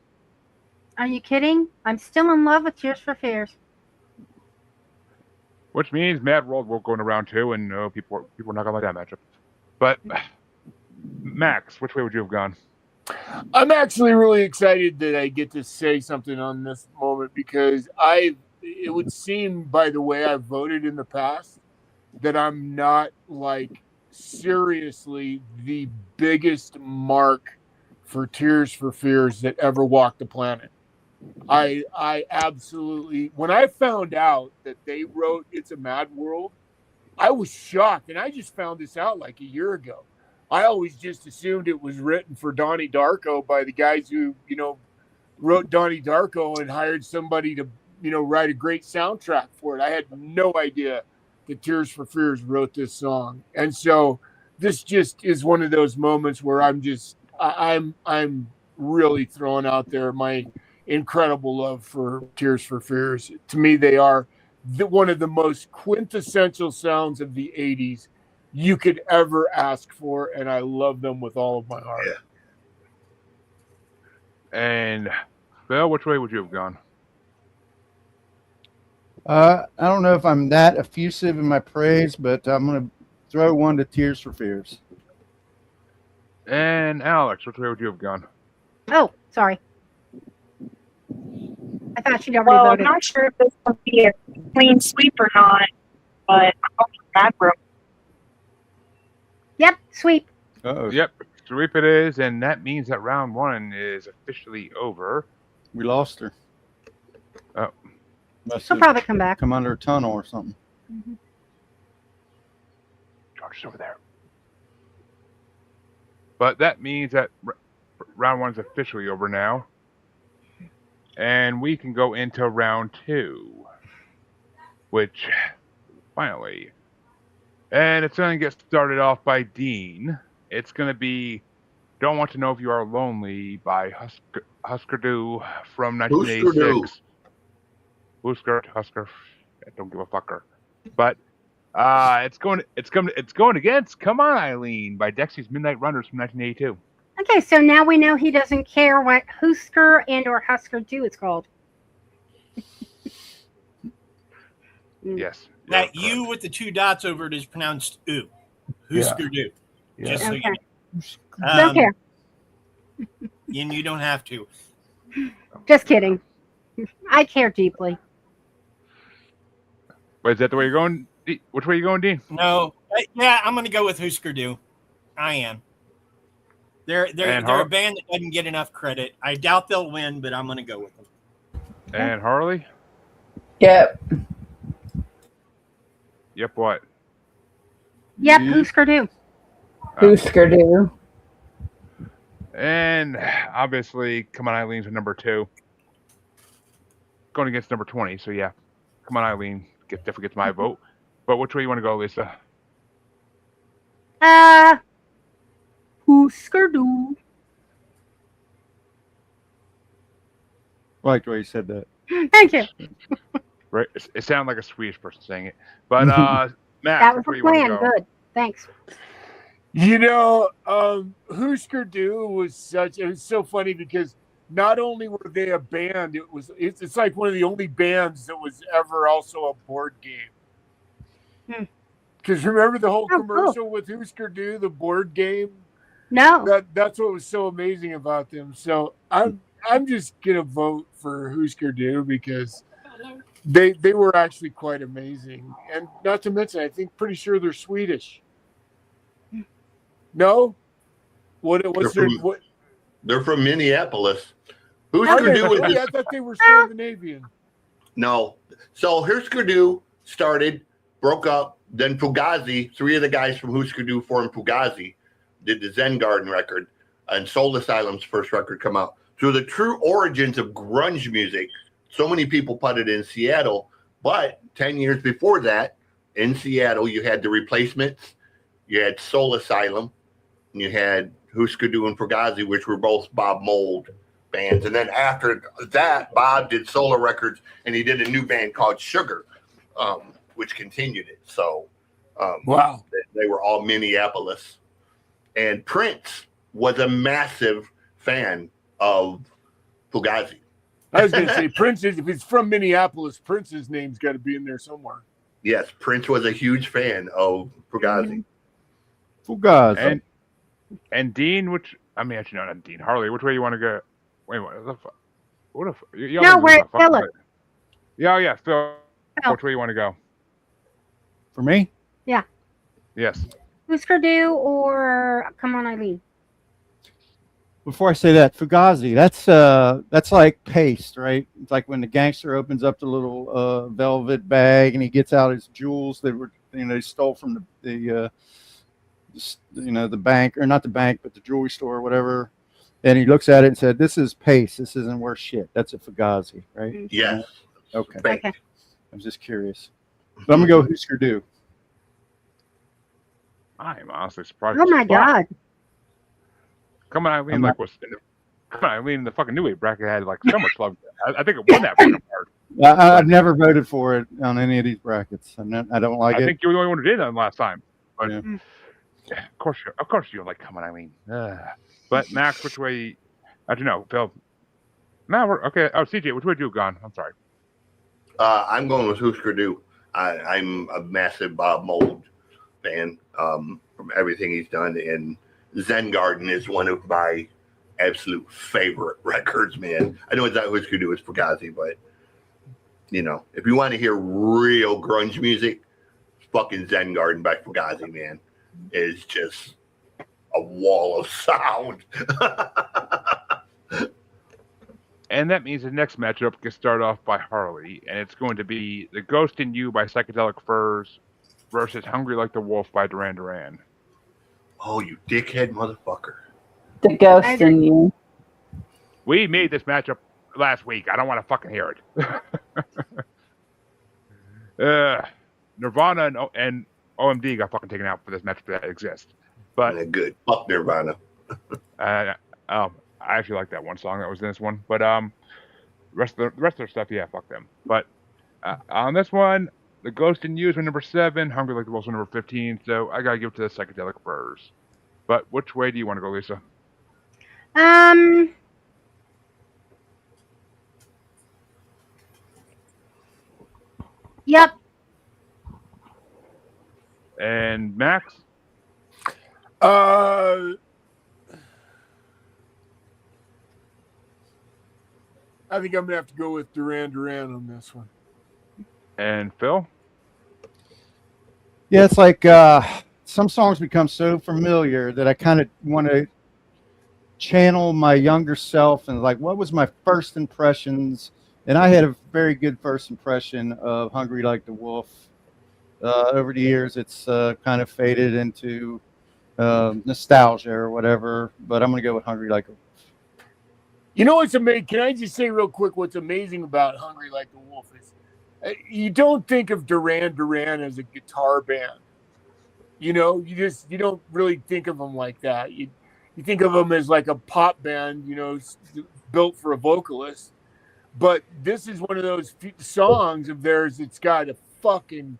Are you kidding? I'm still in love with Tears for Fears. Which means Mad World will go into round 2, and people are not gonna like that matchup. But Max, which way would you have gone? I'm actually really excited that I get to say something on this moment because it would seem by the way I've voted in the past that I'm not like seriously the biggest mark for Tears for Fears that ever walked the planet. I absolutely, when I found out that they wrote It's a Mad World, I was shocked. And I just found this out like a year ago. I always just assumed it was written for Donnie Darko by the guys who, wrote Donnie Darko and hired somebody to, write a great soundtrack for it. I had no idea that Tears for Fears wrote this song. And so this just is one of those moments where I'm really throwing out there my incredible love for Tears for Fears. To me, they are one of the most quintessential sounds of the 80s you could ever ask for, and I love them with all of my heart. Yeah. And Phil, which way would you have gone? I don't know if I'm that effusive in my praise, but I'm going to throw one to Tears for Fears. And Alex, which way would you have gone? Oh, sorry. I thought she'd already voted. I'm not sure if this will be a clean sweep or not, but I'm going for Mad World. Yep, sweep. Uh-oh. Yep, sweep it is, and that means that round 1 is officially over. We lost her. Oh. She'll probably come back. Come under a tunnel or something. Mm-hmm. George is over there. But that means that round 1 is officially over now. And we can go into round 2, which finally, and it's going to get started off by Dean. It's going to be Don't Want to Know If You Are Lonely by Husker Du from 1986. Husker. I don't give a fucker. But it's going against Come On Eileen by Dexy's Midnight Runners from 1982. Okay, so now we know he doesn't care what Husker and or Husker Du it's called. Yes. That U with the 2 dots over it is pronounced oo. Husker Du. Yeah. Just so Okay. you Don't know. care. And you don't have to. Just kidding. I care deeply. Wait, is that the way you're going? Which way are you going, Dean? No. Yeah, I'm going to go with Husker Du. I am. They're a band that doesn't get enough credit. I doubt they'll win, but I'm going to go with them. And Harley? Yep. Yep, what? Yep, Husker Du. Husker Du. And obviously, Come On Eileen's number 2. Going against number 20, so yeah. Come On Eileen definitely gets my vote. But which way you want to go, Lisa? Husker Du. Like the way you said that. Thank you. Right, it sounded like a Swedish person saying it. But Matt, That was which way the you want to plan. go? Good. Thanks. You know, Husker Du was so funny because not only were they a band, it's like one of the only bands that was ever also a board game. Because remember the whole commercial with Husker Du, the board game? No. That's what was so amazing about them. So I'm just gonna vote for Husker Du because they were actually quite amazing, and not to mention I think pretty sure they're Swedish. No, They're from Minneapolis. Husker Du was I thought they were Scandinavian. No. So Husker Du started, broke up, then Fugazi, 3 of the guys from Husker Du formed Fugazi, did the Zen Garden record, and Soul Asylum's first record come out. So the true origins of grunge music, so many people put it in Seattle, but 10 years before that, in Seattle, you had the Replacements, you had Soul Asylum, and you had Husker Du and Fugazi, which were both Bob Mould bands. And then after that, Bob did solo records, and he did a new band called Sugar, which continued it. So wow, they were all Minneapolis. And Prince was a massive fan of Fugazi. I was going to say Prince if he's from Minneapolis, Prince's name's got to be in there somewhere. Yes, Prince was a huge fan of Fugazi. Fugazi. And Dean, actually, no, not Dean. Harley, which way you want to go? Wait, what the fuck? What if? No, we're Philip. Yeah, Phil. Which way you want to go? For me? Yeah. Yes. Husker Du or Come On Eileen? Before I say that, Fugazi, that's like paste, right? It's like when the gangster opens up the little velvet bag and he gets out his jewels that were, he stole from the bank, or not the bank, but the jewelry store or whatever. And he looks at it and said, "This is paste. This isn't worth shit." That's a Fugazi, right? Yes. Okay. I was just curious. But I'm gonna go Husker Du. I'm honestly surprised. Oh my God. Come On Eileen, Come On Eileen in the fucking New Wave bracket had like so much love. I think it won that fucking part. I've never voted for it on any of these brackets. I don't like it. I think you were the only one who did that last time. But yeah, of course you don't like Come On Eileen. But Max, which way? I don't know, Phil. No, we're okay. Oh, CJ, which way you gone? I'm sorry. I'm going with Husker Du. I'm a massive Bob Mould fan from everything he's done, and Zen Garden is one of my absolute favorite records, man. I know it's not Husker Du, it's Fugazi, but if you want to hear real grunge music, fucking Zen Garden by Fugazi, man, is just a wall of sound. And that means the next matchup gets started off by Harley, and it's going to be The Ghost in You by Psychedelic Furs versus Hungry Like the Wolf by Duran Duran. Oh, you dickhead motherfucker. The Ghost in You. We made this matchup last week. I don't want to fucking hear it. Nirvana and OMD got fucking taken out for this matchup that exists. But good. Fuck Nirvana. I actually like that one song that was in this one. But the rest of their stuff, yeah, fuck them. But on this one, The Ghost in You is my number 7. Hungry Like the Wolf is number 15. So I gotta give it to the Psychedelic Furs. But which way do you want to go, Lisa? Yep. And Max? I think I'm gonna have to go with Duran Duran on this one. And Phil? Yeah, it's like some songs become so familiar that I kind of want to channel my younger self and like, what was my first impressions? And I had a very good first impression of Hungry Like the Wolf. Over the years, it's kind of faded into nostalgia or whatever, but I'm going to go with Hungry Like a Wolf. You know what's amazing? Can I just say real quick what's amazing about Hungry Like the Wolf is you don't think of Duran Duran as a guitar band. You know, you don't really think of them like that. You think of them as like a pop band, you know, built for a vocalist. But this is one of those songs of theirs that's got a fucking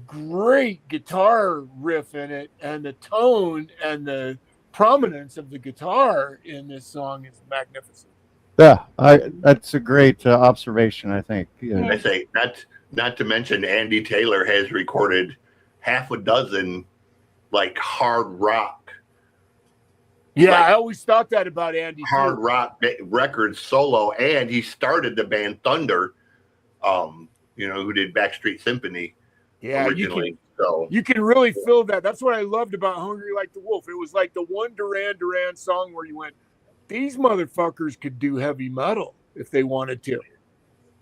great guitar riff in it, and the tone and the prominence of the guitar in this song is magnificent. Yeah, that's a great observation, I think. Yeah. I say not to mention Andy Taylor has recorded half a dozen like hard rock. Yeah, like, I always thought that about Andy. Hard rock records solo, and he started the band Thunder, you know, who did Backstreet Symphony originally. You can really feel that. That's what I loved about Hungry Like the Wolf. It was like the one Duran Duran song where you went, these motherfuckers could do heavy metal if they wanted to,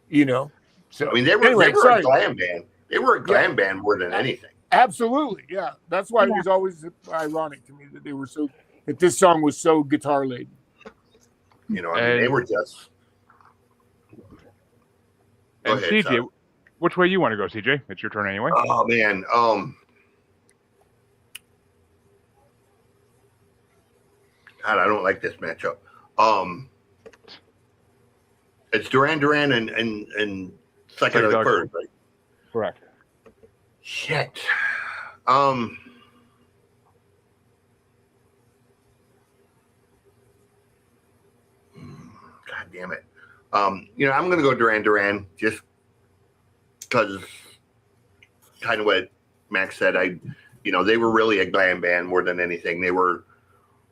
you know. So I mean, they were a glam band. They were a glam band more than anything. Absolutely, yeah. That's why it was always ironic to me that that this song was so guitar laden. You know, I mean, they were just. Go ahead, CJ, which way you want to go, CJ? It's your turn anyway. Oh man, God, I don't like this matchup. It's Duran Duran and Psychedelic Furs, right? Correct. Shit. God damn it. You know, I'm gonna go Duran Duran just because kind of what Max said. You know, they were really a glam band more than anything. They were,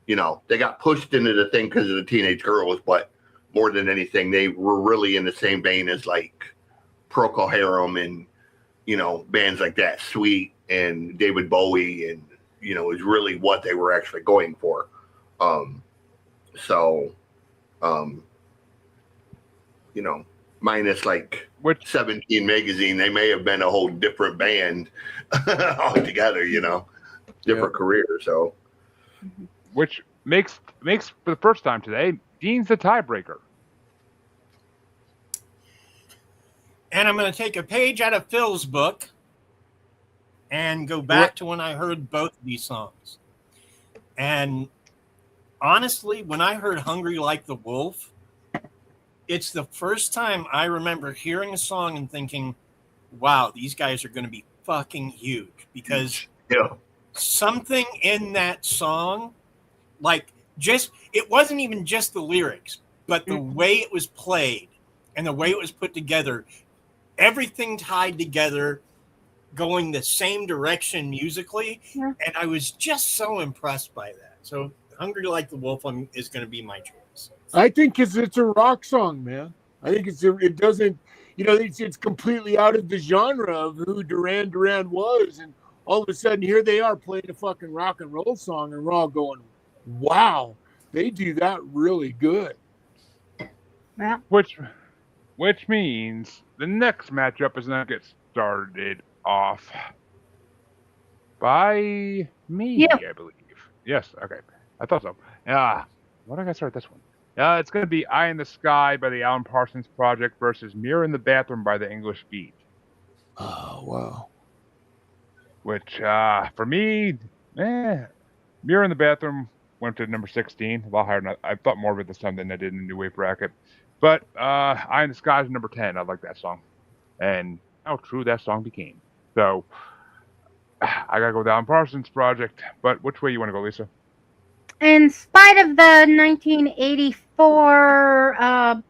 you know, they got pushed into the thing because of the teenage girls, but more than anything, they were really in the same vein as like Procol Harum and, you know, bands like that, Sweet and David Bowie, and, you know, is really what they were actually going for. You know, minus like 17 magazine, they may have been a whole different band altogether, you know, different career. So, which makes for the first time today, Dean's the tiebreaker. And I'm going to take a page out of Phil's book and go back to when I heard both of these songs. And honestly, when I heard Hungry Like the Wolf, it's the first time I remember hearing a song and thinking, wow, these guys are going to be fucking huge, because something in that song, like it wasn't even just the lyrics, but the way it was played and the way it was put together, everything tied together, going the same direction musically. Yeah. And I was just so impressed by that. So Hungry Like the Wolf is going to be my choice. I think it's a rock song, man. I think it doesn't, you know, it's completely out of the genre of who Duran Duran was. And all of a sudden here they are playing a fucking rock and roll song, and we're all going, wow, they do that really good. Yeah. Which means the next matchup is going to get started off by me, I believe. Yes, okay. I thought so. Why did I start this one? It's going to be Eye in the Sky by the Alan Parsons Project versus Mirror in the Bathroom by the English Beat. Oh, wow. Which, for me, Mirror in the Bathroom went to number 16. A lot higher than I thought more of it this time than I did in the New Wave bracket. But Eye in the Sky is number 10. I like that song. And how true that song became. So, I got to go with Alan Parsons Project. But which way you want to go, Lisa? In spite of the 1984, or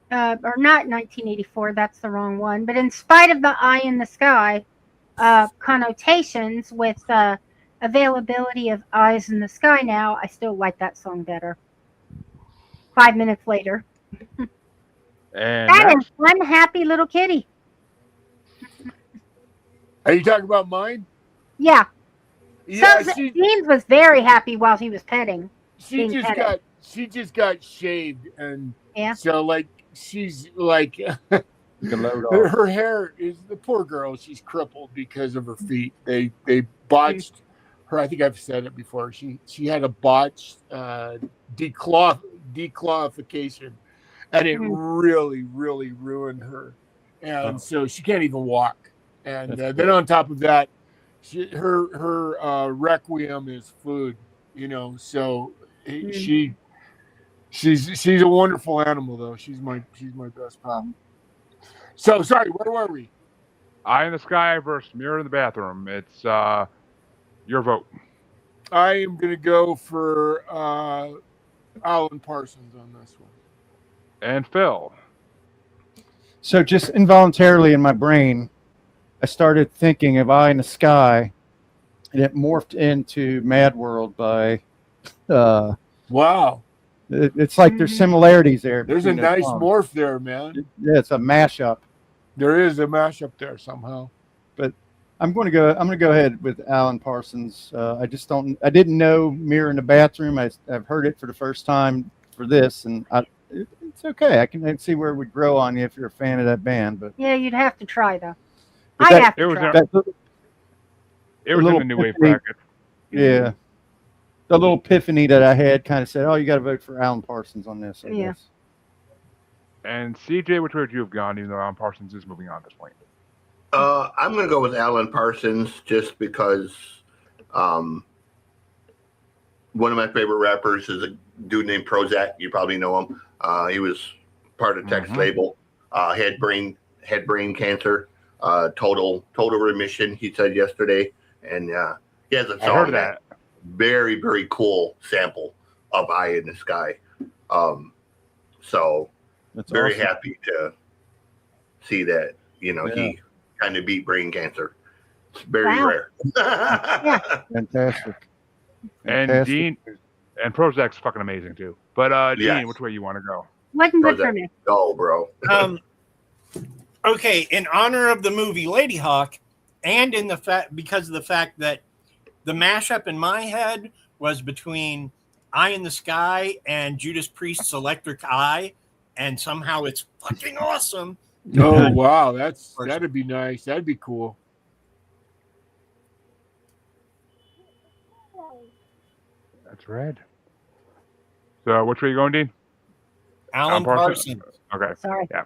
not 1984, that's the wrong one, but in spite of the Eye in the Sky, connotations with availability of Eyes in the Sky now, I still like that song better. 5 minutes later. And That next, is one happy little kitty. Are you talking about mine? Yeah. Yeah, Dean's was very happy while he was petting. she just got shaved, and Yeah. so like she's like her hair is, the poor girl, she's crippled because of her feet. They botched her. I think I've said it before. She had a botched declawification, and it really ruined her, and so she can't even walk. And then on top of that, her requiem is food, you know. So she's a wonderful animal, though. She's my best pal. So sorry, where were we? Eye in the Sky versus Mirror in the Bathroom. It's your vote. I am gonna go for Alan Parsons on this one. And Phil. So just involuntarily in my brain, I started thinking of Eye in the Sky, and it morphed into Mad World by. Wow. It's like there's similarities there. There's a nice morph there, man. Yeah, it's a mashup. There is a mashup there somehow. But I'm going to go ahead with Alan Parsons. I didn't know Mirror in the Bathroom. I've heard it for the first time for this, and it's okay. I can see where it would grow on you if you're a fan of that band. But yeah, you'd have to try though. But I have to try. It was in the new wave bracket. Yeah. The little epiphany that I had kind of said, oh, you got to vote for Alan Parsons on this, I guess. And CJ, which way would you have gone, even though Alan Parsons is moving on at this point? I'm going to go with Alan Parsons just because one of my favorite rappers is a dude named Prozac. You probably know him. He was part of Text Label. Had brain cancer. Total remission, he said yesterday. And he has a song. I heard that. Very, very cool sample of Eye in the Sky. So That's very awesome. happy to see that, you know, he kind of beat brain cancer. It's very rare. Fantastic. And Dean and Prozac's fucking amazing too. But Dean, which way you want to go? Wasn't good for me. Go, bro. Okay, in honor of the movie Lady Hawk, and in the fact because of the fact that the mashup in my head was between Eye in the Sky and Judas Priest's Electric Eye, and somehow it's fucking awesome. Oh wow, that'd be nice. That'd be cool. That's red. So which way you going, Dean? Alan Parsons. Okay. Sorry. Yeah.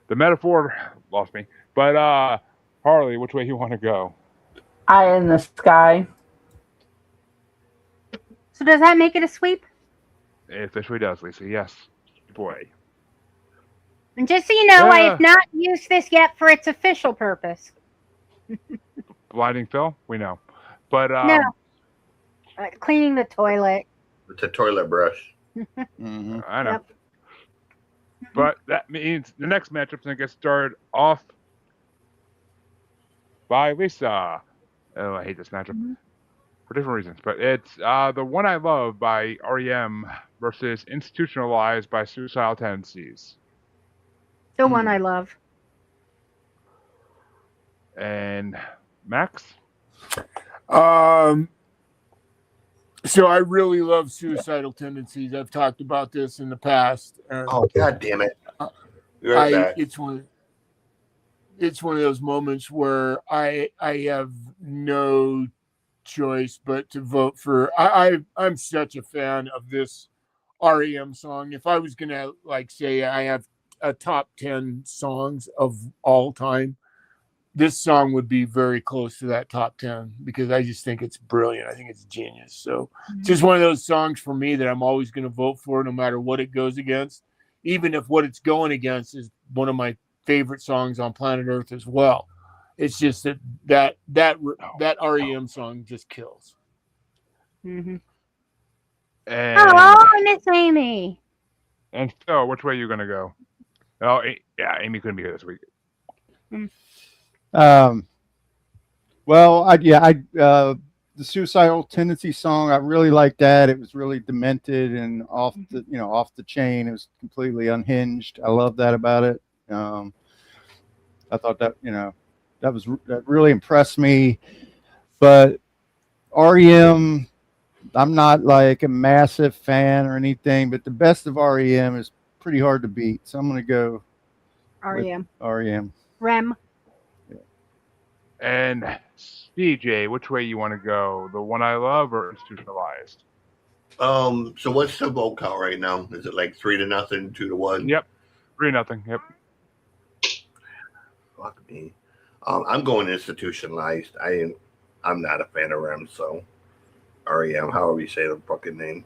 The metaphor lost me. But Harley, which way you want to go? Eye in the Sky. So does that make it a sweep? It officially does, Lisa. Yes. Boy. And just so you know, I have not used this yet for its official purpose. Blinding Phil? We know. But no. Cleaning the toilet. It's a toilet brush. I know. Yep. But that means the next matchup's going to get started off by Lisa. Oh, I hate this matchup for different reasons. But it's The One I Love by REM versus Institutionalized by Suicidal Tendencies. The one I love. And Max? So I really love Suicidal Tendencies. I've talked about this in the past. Oh, God damn it. It's one of those moments where I have no choice but to vote for. I'm such a fan of this REM song. If I was gonna say I have a top 10 songs of all time, this song would be very close to that top 10 because I just think it's brilliant. I think it's genius. So it's just one of those songs for me that I'm always going to vote for no matter what it goes against, even if what it's going against is one of my favorite songs on planet Earth as well. It's just that REM song just kills. Mm-hmm. And, I miss Amy. And Phil, which way are you going to go? Oh, yeah, Amy couldn't be here this week. Well, the suicidal tendency song, I really liked that. It was really demented and off the chain. It was completely unhinged. I love that about it. I thought that that really impressed me. But REM, I'm not like a massive fan or anything, but the best of REM is pretty hard to beat. So I'm going to go REM. REM. Rem. And CJ, which way you want to go? The one I love or institutionalized? So what's the vote count right now? Is it like 3-0, 2-1? Yep, 3-0. Yep. Fuck me. I'm going institutionalized. I'm not a fan of REM, so REM, however you say the fucking name.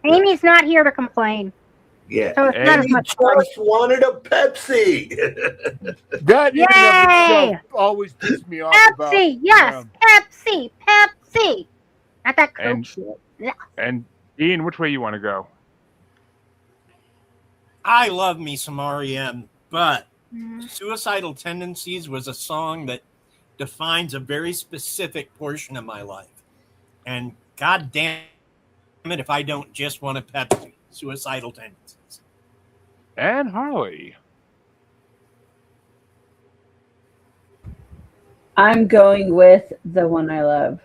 Amy's not here to complain. Yeah. So it's not as much fun. Just wanted a Pepsi. That in and of Yay! itself always pissed me off. Pepsi, yes, Pepsi. Not that Coke And- shit. Yeah. And Ian, which way you want to go? I love me some REM, but Mhm. Suicidal Tendencies was a song that defines a very specific portion of my life. And god damn it if I don't just want a Pepsi. Suicidal Tendencies. And Harley. I'm going with the one I love.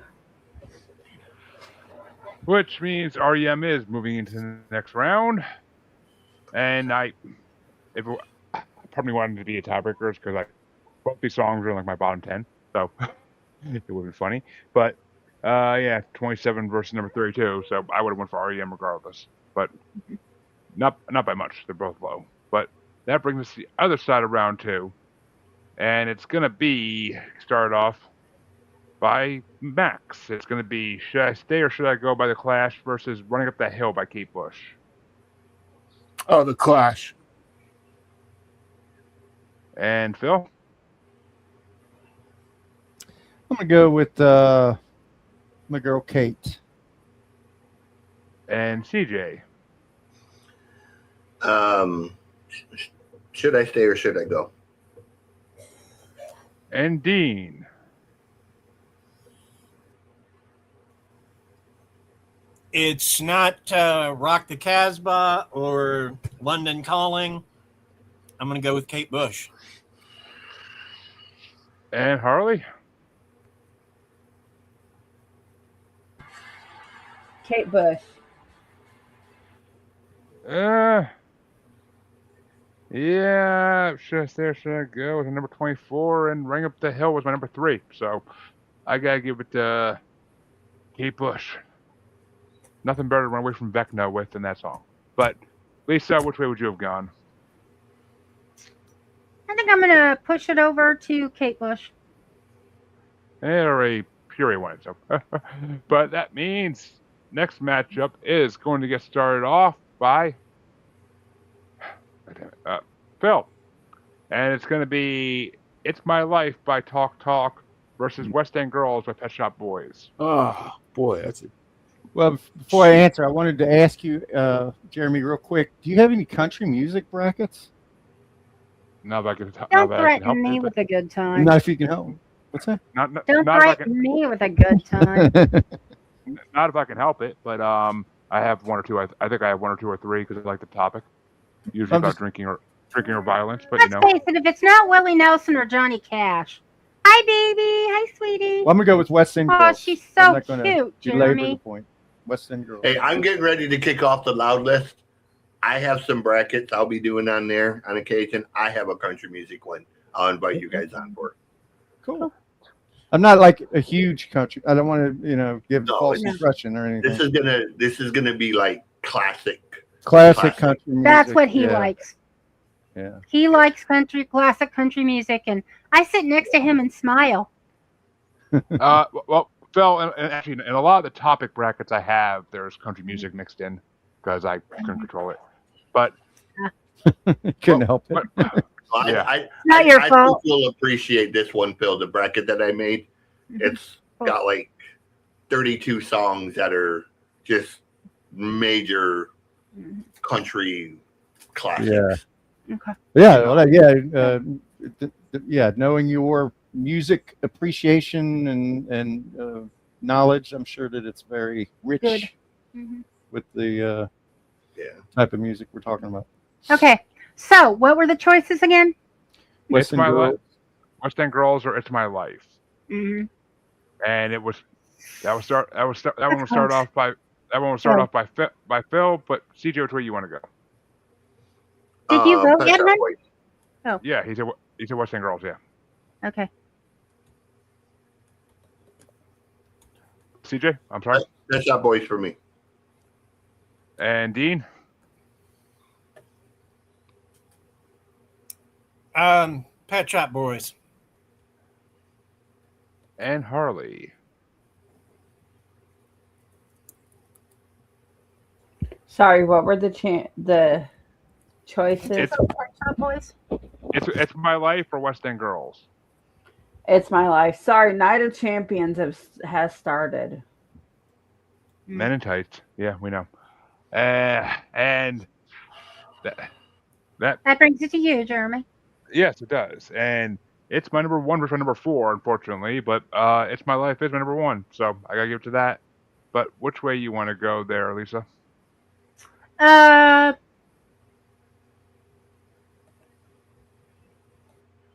Which means REM is moving into the next round. And I probably wanted to be a tiebreakers because both these songs are in like my bottom 10, so it would be funny. But 27 versus number 32, so I would have went for REM regardless. But not by much. They're both low. But that brings us to the other side of round 2, and it's gonna be started off by Max. It's gonna be Should I Stay or Should I Go by The Clash versus Running Up That Hill by Kate Bush. Oh, the Clash. And Phil? I'm going to go with my girl Kate. And CJ? Should I stay or should I go? And Dean? It's not Rock the Casbah or London Calling. I'm going to go with Kate Bush. And Harley? Kate Bush. Yeah, Should I Stay or Should I Go was my number 24, and Ring Up the Hill was my number 3. So I gotta give it to Kate Bush. Nothing better to run away from Vecna with than that song. But Lisa, which way would you have gone? I think I'm gonna push it over to Kate Bush. Or a Puree one. So, but that means next matchup is going to get started off by Phil, and it's going to be "It's My Life" by Talk Talk versus "West End Girls" by Pet Shop Boys. Oh boy, that's it. Well, before I answer, I wanted to ask you, Jeremy, real quick. Do you have any country music brackets? Now that I can, Don't now that I can help threaten me you, with a good time. Not if you can help me. What's that? not Don't if I threaten can, me with a good time. not if I can help it. But I have one or two. I think I have one or two or three because I like the topic. Usually I'm about just- drinking or violence, but Let's face it, if it's not Willie Nelson or Johnny Cash. Hi, baby. Hi, sweetie. Well, I'm gonna go with West End Oh, Girls. she's I'm so not gonna cute, belabor the Jeremy. point. West End Girls. Hey, I'm getting ready to kick off the loud list. I have some brackets I'll be doing on there on occasion. I have a country music one. I'll invite you guys on for. Cool. I'm not like a huge country. I don't want to, give No, false it's- impression or anything. This is gonna be like classic. Classic country music. That's what he yeah. likes. Yeah. He likes classic country music, and I sit next to him and smile. Well, Phil, and actually, in a lot of the topic brackets I have, there's country music mixed in because I couldn't control it. But Couldn't help it. Yeah. Not your I fault. think you'll appreciate this one, Phil. The bracket that I made. It's got like 32 songs that are just major country classics. Yeah. Okay. Yeah. Well, yeah. Yeah. Knowing your music appreciation and knowledge, I'm sure that it's very rich Good. Mhm. with the Yeah. type of music we're talking about. Okay. So, what were the choices again? It's My Girls. Life, West End Girls, or It's My Life. Mm-hmm. And that one will start close. off by Phil. But CJ, which way you want to go? Did you go, Pet Shop Edmund? Boys. Yeah, he said West End Girls. Yeah, Okay. CJ, I'm sorry. Pet Shop Boys for me. And Dean. Pet Shop Boys. And Harley. Sorry, what were the choices? It's Boys. It's My Life or West End Girls. It's My Life. Sorry, Night of Champions has started. Men in Tights. Yeah, we know. And That brings it to you, Jeremy. yes, it does. And it's my number one versus my number four, unfortunately. But It's My Life is my number one, so I gotta give it to that. But which way you want to go there, Lisa?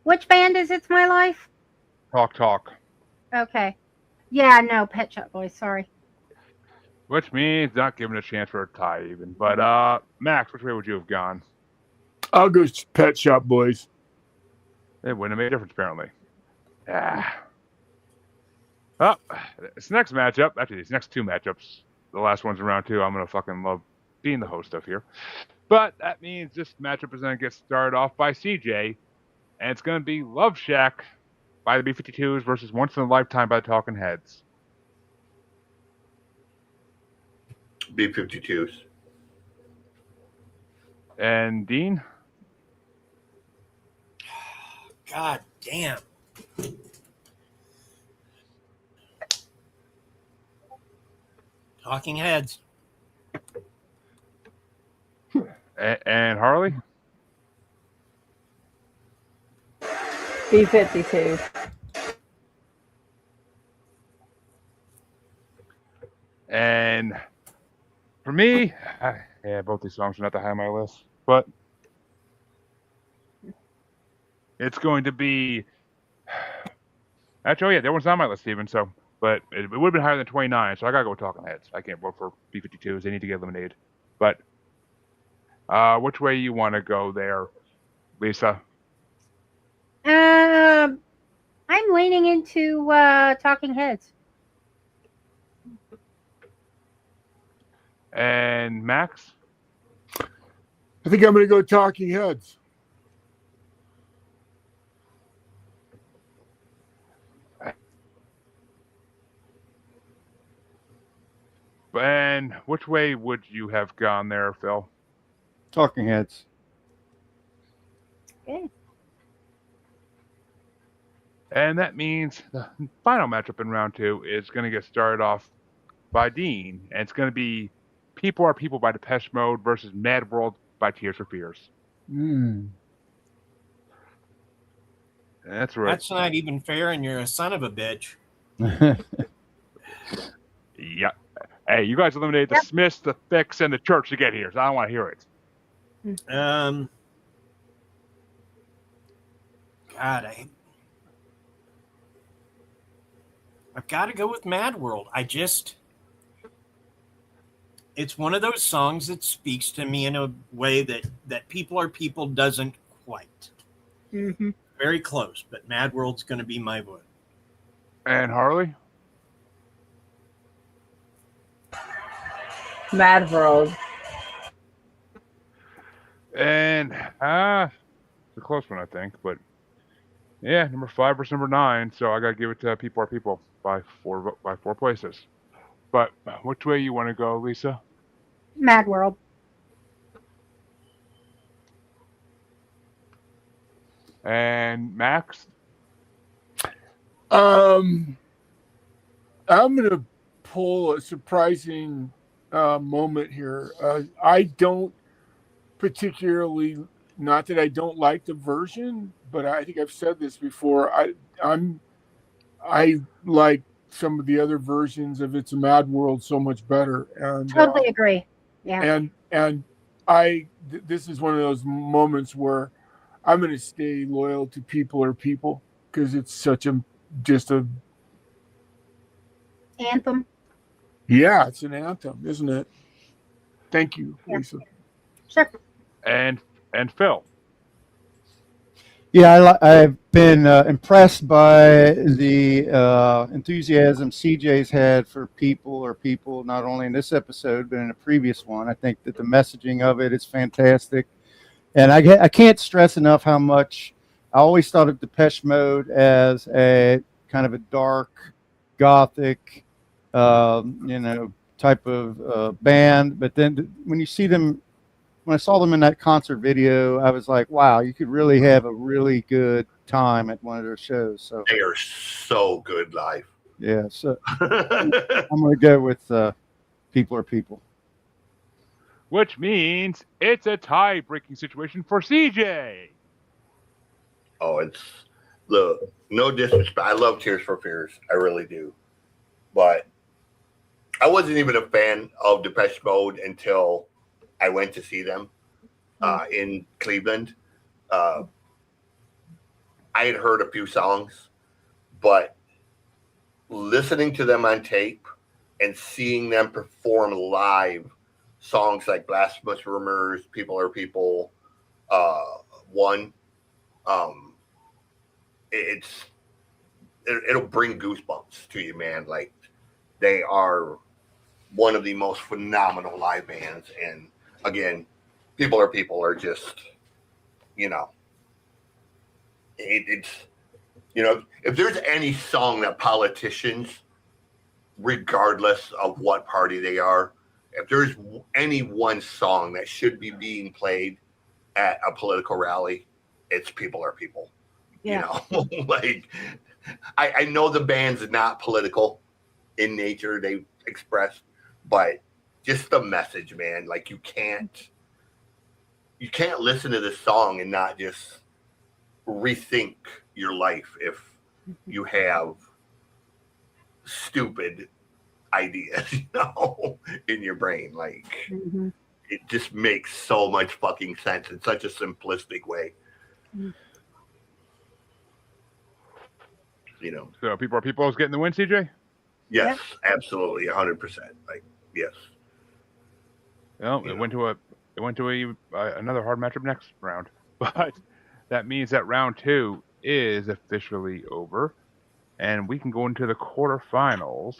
Which band is It's My Life? Talk. Okay. Yeah, no, Pet Shop Boys. Sorry. Which means not giving a chance for a tie even. But Max, which way would you have gone? I'll go Pet Shop Boys. It wouldn't have made a difference, apparently. Ah. Well, this next matchup, actually these next two matchups, the last one's in round two, I'm going to fucking love being the host of here. But that means this matchup is going to get started off by CJ, and it's going to be Love Shack by the B-52s versus Once in a Lifetime by the Talking Heads. B-52s. And Dean? God damn. Talking Heads. And Harley? B-52. And for me, yeah, both these songs are not that high on my list, but it's going to be. Actually, yeah, that one's not on my list, Steven. So, but it would have been higher than 29, so I gotta go with Talking Heads. I can't vote for B-52s; they need to get eliminated. But which way you want to go there, Lisa? I'm leaning into Talking Heads. And Max? I think I'm going to go Talking Heads. And which way would you have gone there, Phil? Talking Heads. Okay. And that means the final matchup in round two is going to get started off by Dean, and it's going to be People Are People by Depeche Mode versus Mad World by Tears for Fears. That's right. That's not even fair, and you're a son of a bitch. Yeah. Hey, you guys eliminated the Smiths, the Fix, and the Church to get here, so I don't want to hear it. God, I've got to go with Mad World. It's one of those songs that speaks to me in a way that People Are People doesn't quite. Mm-hmm. Very close, but Mad World's going to be my vote. And Harley? Mad World. And it's a close one, I think, but yeah, number 5 versus number 9, so I gotta give it to People Are People by four places. But which way you want to go, Lisa? Mad World. And Max? I'm going to pull a surprising moment here. I don't particularly, not that I don't like the version, but I think I've said this before. I'm I like some of the other versions of It's a Mad World so much better. And Totally agree. Yeah. and this is one of those moments where I'm going to stay loyal to People Are People because it's such a Anthem. yeah, it's an anthem, isn't it? Thank you, Lisa. Sure. And Phil. Yeah, I've been impressed by the enthusiasm CJ's had for People Are People, not only in this episode, but in a previous one. I think that the messaging of it is fantastic. And I can't stress enough how much I always thought of Depeche Mode as a kind of a dark, gothic, type of band. But then when you see them, when I saw them in that concert video, I was like, wow, you could really have a really good time at one of their shows. So They are so good live. yeah, so I'm going to go with People Are People. Which means it's a tie-breaking situation for CJ. Oh, it's no disrespect. I love Tears for Fears. I really do. But I wasn't even a fan of Depeche Mode until I went to see them in Cleveland. I had heard a few songs, but listening to them on tape and seeing them perform live songs like Blasphemous Rumors, People Are People, One, it'll bring goosebumps to you, man. Like, they are one of the most phenomenal live bands. And again, People Are People are just, it's, if there's any song that politicians, regardless of what party they are, if there's any one song that should be being played at a political rally, it's People Are People. Yeah. Like, I know the band's not political in nature, they express, but just the message, man. Like, you can't listen to this song and not just rethink your life if you have stupid ideas, in your brain. Like, it just makes so much fucking sense in such a simplistic way. So People Are People is getting the win, CJ? Yes, absolutely, 100%. Like, yes. Well, it went to another hard matchup next round, but that means that round 2 is officially over, and we can go into the quarterfinals.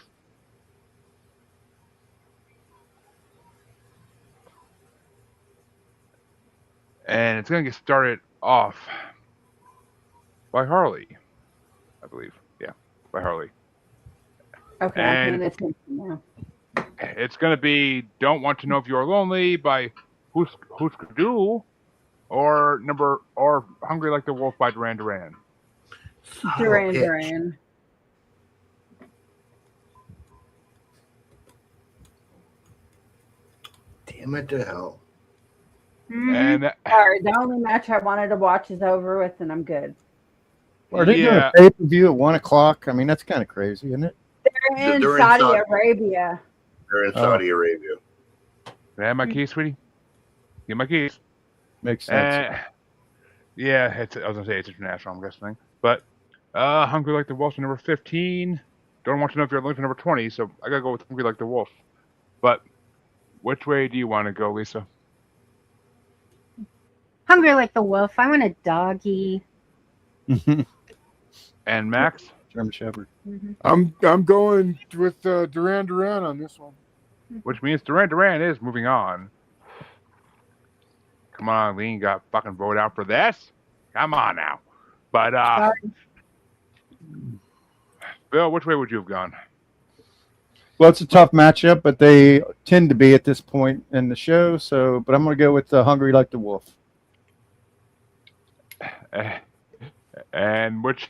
And it's going to get started off by Harley, I believe. Yeah, by Harley. Okay, And I'm paying attention now. it's going to be Don't Want to Know If You're Lonely by Who's Do or Hungry Like the Wolf by Duran Duran. Duran. Damn it to hell. And Sorry, the only match I wanted to watch is over with, and I'm good. Are they doing a pay-per-view at 1 o'clock? I mean, that's kind of crazy, isn't it? They're in Saudi Arabia. They're in Saudi Arabia. Can I have my keys, sweetie? Get my keys. Makes sense. Yeah, I was gonna say it's international, I'm guessing. But Hungry Like the Wolf number 15. Don't Want to Know If You're Lonely for number 20, so I gotta go with Hungry Like the Wolf. But which way do you want to go, Lisa? Hungry Like the Wolf. I want a doggy. And Max? German Shepherd. I'm going with Duran Duran on this one. Which means Duran Duran is moving on. Come on, Lean got fucking voted out for this. Come on now. But Bill, which way would you have gone? Well, it's a tough matchup, but they tend to be at this point in the show. So, but I'm going to go with Hungry Like the Wolf. And which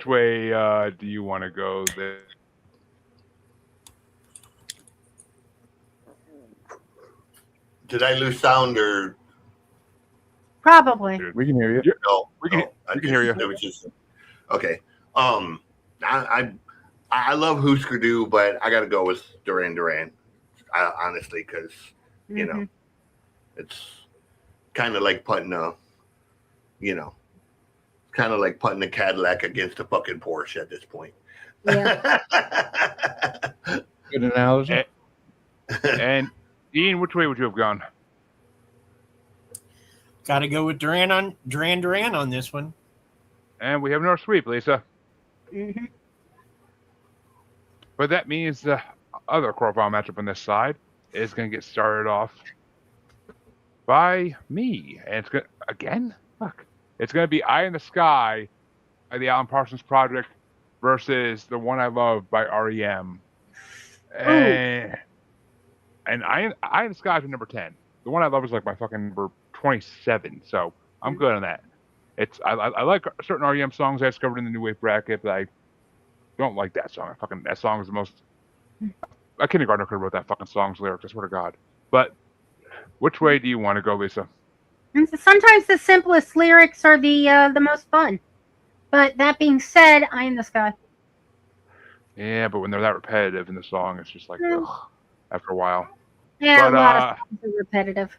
way do you want to go? Did I lose sound or? Probably. We can hear you. We can hear you. It was just, okay. I I love Husker Du, but I got to go with Duran Duran, honestly, because you know it's kind of like putting a Cadillac against a fucking Porsche at this point. Yeah. Good analogy. And Ian, which way would you have gone? Got to go with Duran on this one. And we have no sweep, Lisa. Mm-hmm. But that means the other quarterfinal matchup on this side is going to get started off by me. And it's going to, again? Fuck. It's going to be Eye in the Sky by the Alan Parsons Project versus The One I Love by REM. And Eye in the Sky is number 10. The One I Love is like my fucking number 27. So I'm good on that. I like certain REM songs I discovered in the New Wave bracket, but I don't like that song. That song is the most. A kindergartner could have wrote that fucking song's lyrics. I swear to God. But which way do you want to go, Lisa? Sometimes the simplest lyrics are the most fun. But that being said, Eye in the Sky. Yeah, but when they're that repetitive in the song, it's just like ugh, after a while. Yeah, But, a lot of songs are repetitive.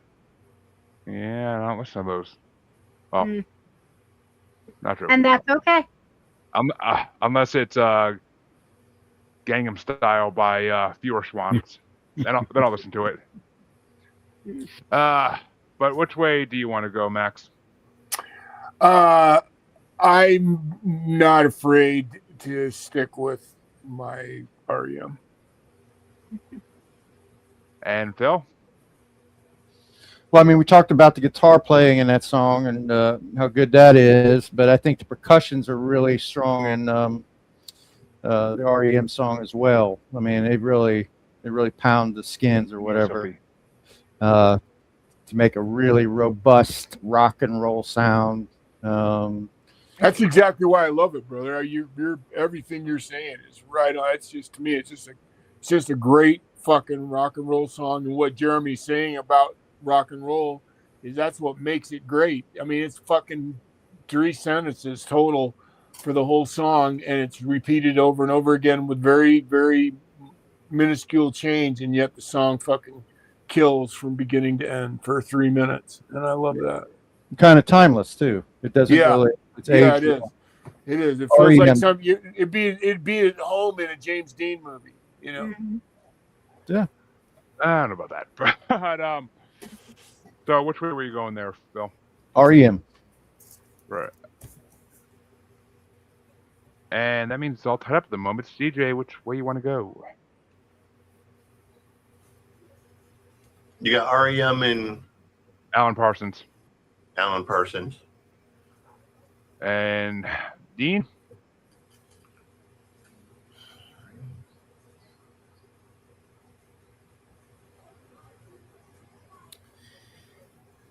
Yeah, I don't listen to those. Well, not true. And that's okay. Unless it's Gangnam Style by Fewer Swans. then I'll listen to it. But which way do you want to go, Max? I'm not afraid to stick with my REM. And Phil? Well, I mean, we talked about the guitar playing in that song and how good that is, but I think the percussions are really strong in the REM song as well. I mean, they really pound the skins or whatever to make a really robust rock and roll sound. That's exactly why I love it, brother. You're everything you're saying is right on. It's just, to me, it's just a great fucking rock and roll song. And what Jeremy's saying about rock and roll is that's what makes it great. I mean, it's fucking 3 sentences total for the whole song, and it's repeated over and over again with very, very minuscule change, and yet the song fucking kills from beginning to end for 3 minutes, and I love that. Kind of timeless too. It doesn't really. It's it is. It is. It feels like it'd be at home in a James Dean movie, you know. Yeah. I don't know about that, but so which way were you going there, Phil? REM. Right. And that means it's all tied up at the moment. CJ, which way you want to go? You got REM and Alan Parsons. And Dean?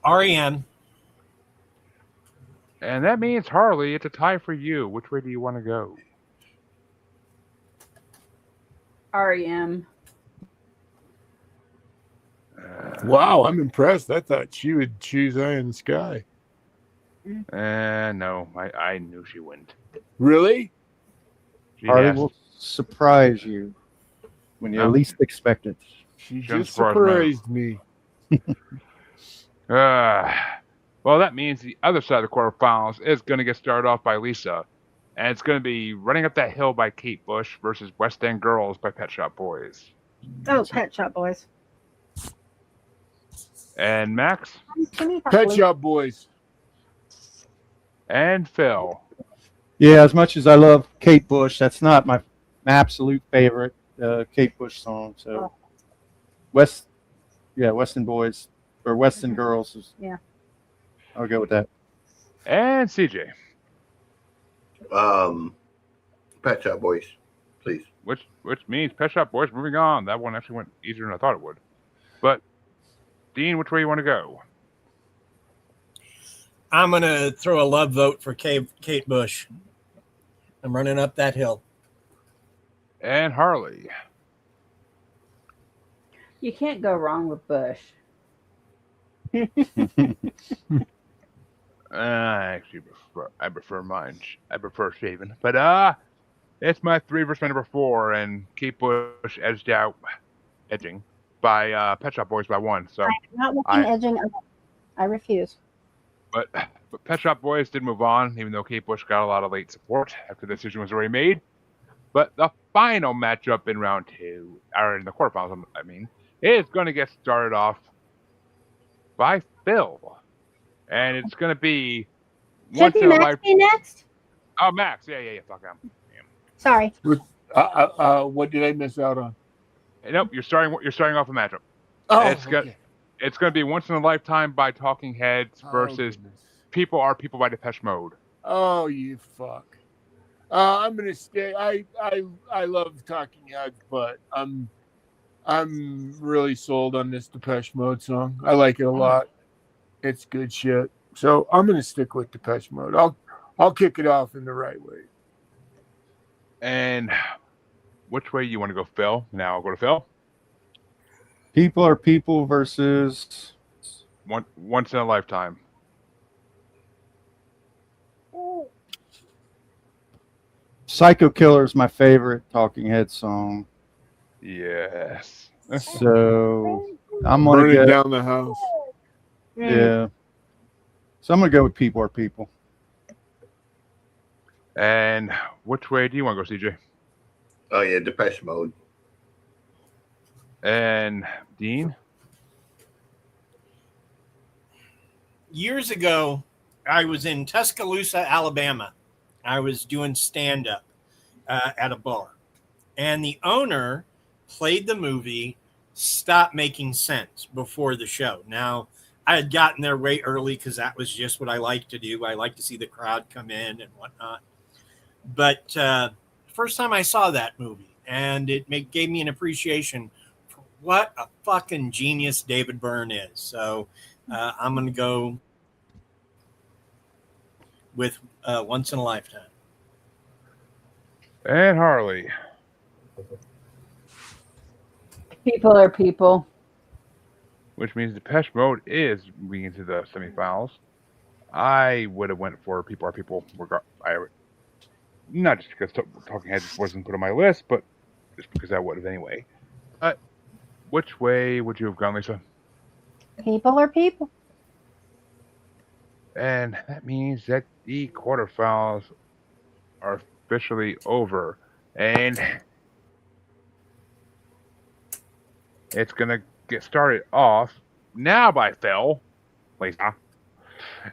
REM. And that means, Harley, it's a tie for you. Which way do you want to go? REM. Wow, I'm impressed. I thought she would choose Eye in the Sky. No, I knew she wouldn't. Really? Harley will surprise you when you least expect it. She just surprised me. Well, that means the other side of the quarterfinals is going to get started off by Lisa. And it's going to be Running Up That Hill by Kate Bush versus West End Girls by Pet Shop Boys. Oh, Pet Shop Boys. And Max? Pet Shop Boys. And Phil? Yeah, as much as I love Kate Bush, that's not my absolute favorite Kate Bush song. So West End Boys or West End Girls is. Yeah. I'll go with that. And CJ? Pet Shop Boys, please. Which means Pet Shop Boys. Moving on. That one actually went easier than I thought it would. But Dean, which way you want to go? I'm going to throw a love vote for Kate Bush. I'm Running Up That Hill. And Harley? You can't go wrong with Bush. I prefer mine. I prefer shaving. But It's my 3 versus my number 4, and Kate Bush edging by Pet Shop Boys by 1. So, I'm not looking edging. I refuse. but Pet Shop Boys did move on, even though Kate Bush got a lot of late support after the decision was already made. But the final matchup in round 2, or in the quarterfinals, I mean, is going to get started off by Phil, and it's going to be Should be Max be next? Oh, Max, yeah. Fuck him. Sorry. What did I miss out on? Nope, you're starting off a matchup. Oh, it's going to be Once in a Lifetime by Talking Heads versus People Are People by Depeche Mode. Oh, you fuck. I'm gonna stay. I love Talking Heads, but I'm really sold on this Depeche Mode song. I like it a lot. It's good shit. So I'm gonna stick with Depeche Mode. I'll kick it off in the right way. And which way you want to go, Phil? Now I'll go to Phil. People Are People versus Once in a Lifetime. Psycho Killer is my favorite Talking Head song. Yes. So I'm gonna Burning go down the house. Yeah. So I'm gonna go with People Are People. And which way do you want to go, CJ? Oh yeah, Depeche Mode. And Dean? Years ago, I was in Tuscaloosa, Alabama. I was doing stand-up at a bar. And the owner played the movie Stop Making Sense before the show. Now, I had gotten there way early because that was just what I like to do. I like to see the crowd come in and whatnot. But first time I saw that movie, and it gave me an appreciation for what a fucking genius David Byrne is. So I'm going to go with Once in a Lifetime. And Harley. People Are People. Which means Depeche Mode is moving into the semifinals. I would have went for People Are People. Not just because Talking Heads wasn't put on my list, but just because I would have anyway. Which way would you have gone, Lisa? People Are People. And that means that the quarterfinals are officially over. And it's going to get started off now by Phil, Lisa.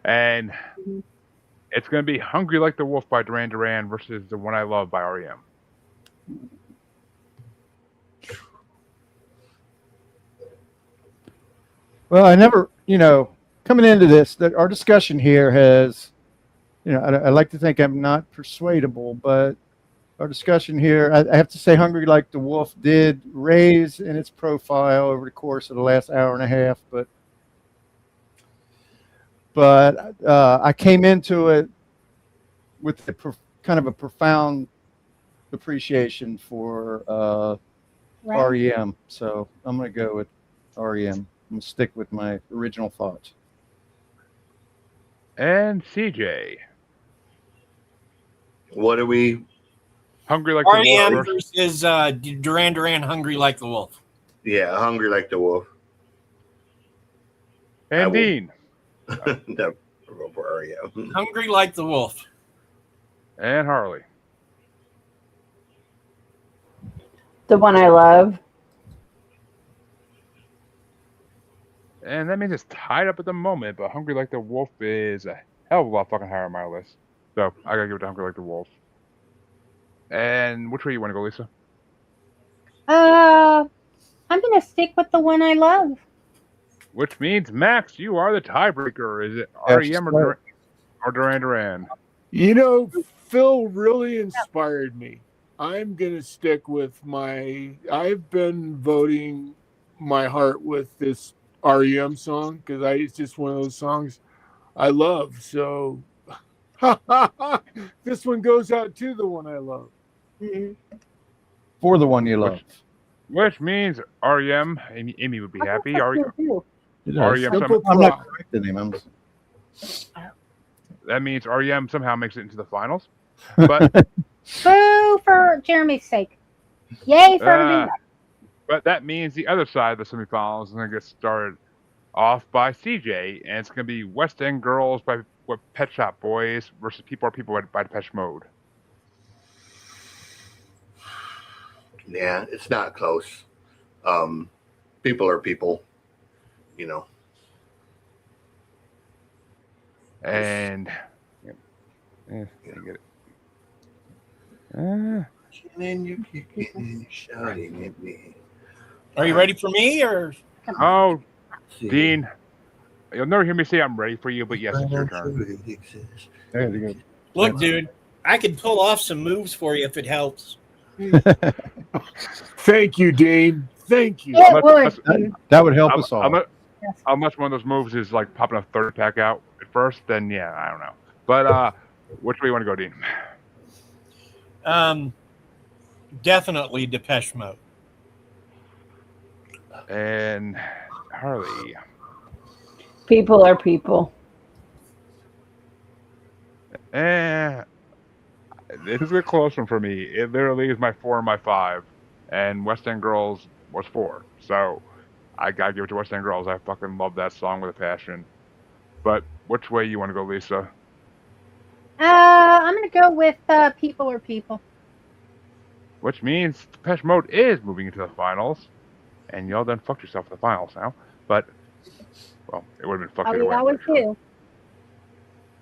And it's going to be Hungry Like the Wolf by Duran Duran versus The One I Love by REM. Well, I never, coming into this, that our discussion here has, I like to think I'm not persuadable, but our discussion here, I have to say Hungry Like the Wolf did raise in its profile over the course of the last hour and a half, but I came into it with kind of a profound appreciation for REM. So I'm going to go with REM. I'm going to stick with my original thoughts. And CJ. What are we? Hungry Like REM the Wolf versus Duran Duran, Hungry Like the Wolf. Yeah, Hungry Like the Wolf. And Dean. Never go for REM. Hungry Like the Wolf. And Harley. The One I Love. And that means it's tied up at the moment, but Hungry Like the Wolf is a hell of a lot fucking higher on my list. So I gotta give it to Hungry Like the Wolf. And which way you want to go, Lisa? I'm gonna stick with The One I Love. Which means, Max, you are the tiebreaker. Is it REM or Duran Duran? Phil really inspired me. I'm going to stick with I've been voting my heart with this REM song because it's just one of those songs I love. So this one goes out to The One I Love. For The One You Love. Which means REM. Amy would be happy. REM. I'm not correcting him. That means REM somehow makes it into the finals. But Boo for Jeremy's sake. Yay for him being back. But that means the other side of the semifinals is going to get started off by CJ, and it's going to be West End Girls by Pet Shop Boys versus People Are People by Depeche Mode. Yeah, it's not close. People are people, you know. And I get it. And then you kicking and shouting at me. Are you ready for me or? Oh, Dean, you'll never hear me say I'm ready for you, but yes, it's your turn. There you go. Look, dude, I can pull off some moves for you if it helps. Thank you, Dean. Thank you. It would. That would help us all. Unless one of those moves is like popping a third pack out at first, then yeah, I don't know. But which way you want to go, Dean? Definitely Depeche Mode. And Harley. People are people. This is a close one for me. It literally is my 4 and my 5, and West End Girls was 4. So I gotta give it to West End Girls. I fucking love that song with a passion. But which way you want to go, Lisa? I'm gonna go with People Are People. Which means Depeche Mode is moving into the finals, and y'all done fucked yourself in the finals now. But well, it would have been fucked Oh, either we way. always do.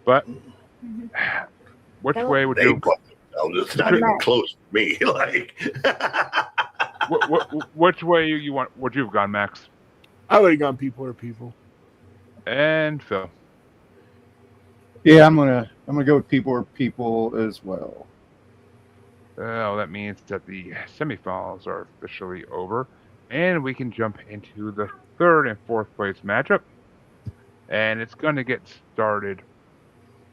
But which way would you? It's not even close to me. Like, which way you want? Would you have gone, Max? I would have gone People Are People. And Phil. Yeah, I'm gonna go with People Are People as well. Well, that means that the semifinals are officially over, and we can jump into the third and fourth place matchup. And it's going to get started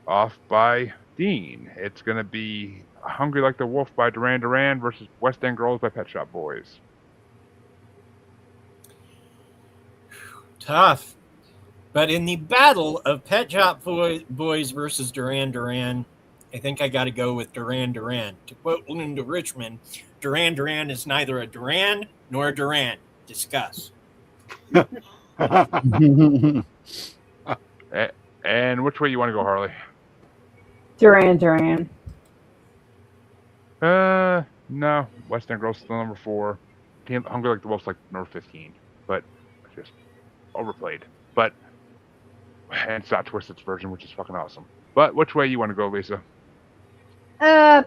off by Dean. It's going to be Hungry Like the Wolf by Duran Duran versus West End Girls by Pet Shop Boys. Tough. But in the battle of Pet Shop Boys versus Duran Duran, I think I got to go with Duran Duran. To quote Linda Richmond, Duran Duran is neither a Duran nor a Duran. Discuss. And which way you want to go, Harley? Duran Duran. No. West End Girls still number 4. Hungry Like the Wolf's like number 15, but just overplayed. But and it's not Twisted's version, which is fucking awesome. But which way you want to go, Lisa? I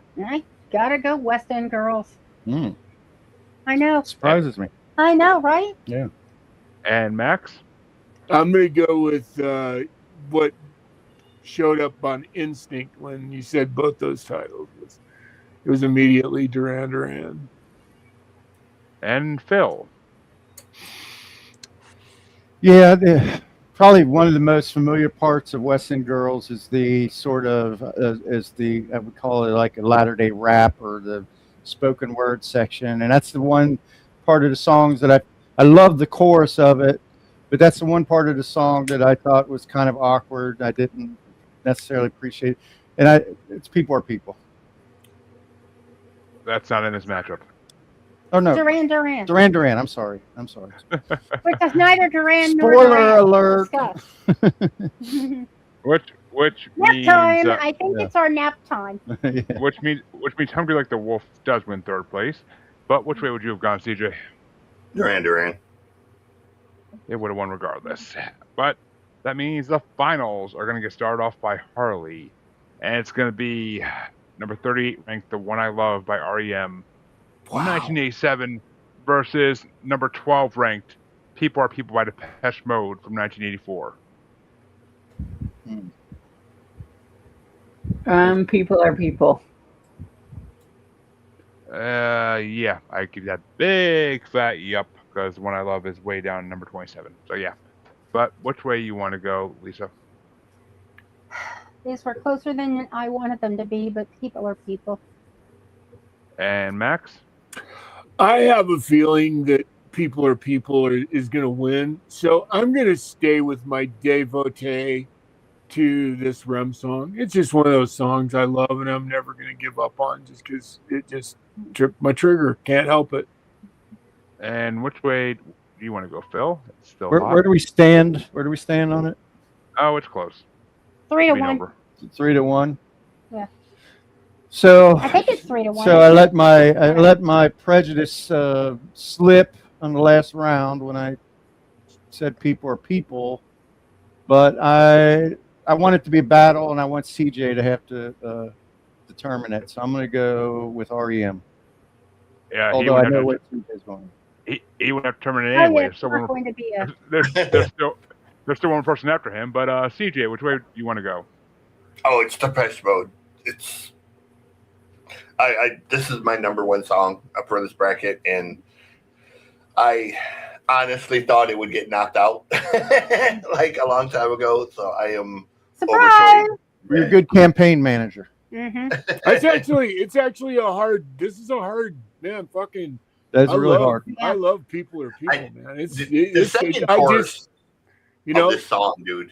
gotta go West End Girls. I know. Surprises me. I know, right? Yeah. And Max? I'm going to go with what showed up on instinct when you said both those titles. It was immediately Duran Duran. And Phil? Yeah, probably one of the most familiar parts of West End Girls is the sort of I would call it like a latter day rap or the spoken word section, and that's the one part of the songs that I love the chorus of it, but that's the one part of the song that I thought was kind of awkward. I didn't necessarily appreciate it, and it's People Are People. That's not in this matchup. Oh no, Duran Duran. Duran Duran. I'm sorry. Because neither Duran nor Spoiler Duran alert. Which nap means time. I think it's our nap time. Yeah. which means Hungry Like the Wolf does win third place. But which way would you have gone, CJ? Duran Duran. It would have won regardless. But that means the finals are going to get started off by Harley, and it's going to be number 38 ranked "The One I Love" by REM. Wow. 1987 versus number 12 ranked "People Are People" by Depeche Mode from 1984. People are people. Yeah, I give that big fat yup because "The One I Love" is way down number 27. So yeah, but which way you want to go, Lisa? These were closer than I wanted them to be, but People Are People. And Max? I have a feeling that People Are People is going to win. So I'm going to stay with my devotee to this Rem song. It's just one of those songs I love and I'm never going to give up on just because it just tripped my trigger. Can't help it. And which way do you want to go, Phil? It's still Where, hot. where do we stand? Where do we stand on it? Oh, it's close. 3-1. Over. 3-1. Yeah. So I think it's 3-1. So I let my prejudice slip on the last round when I said people are people, but I want it to be a battle, and I want CJ to have to determine it. So I'm going to go with REM. Yeah, Although I know what CJ's going. He would have to determine it Oh, anyway. yeah, If it's someone, not going to be a. there's still one person after him, but CJ, which way do you want to go? Oh, it's Depeche Mode. It's this is my number one song up for this bracket, and I honestly thought it would get knocked out like a long time ago. So I am Surprise! overjoyed. You're a good campaign manager. Mm-hmm. It's actually a hard. This is a hard man. Fucking. That's really hard. I love people are people, man. The second chorus you know, of this song, dude.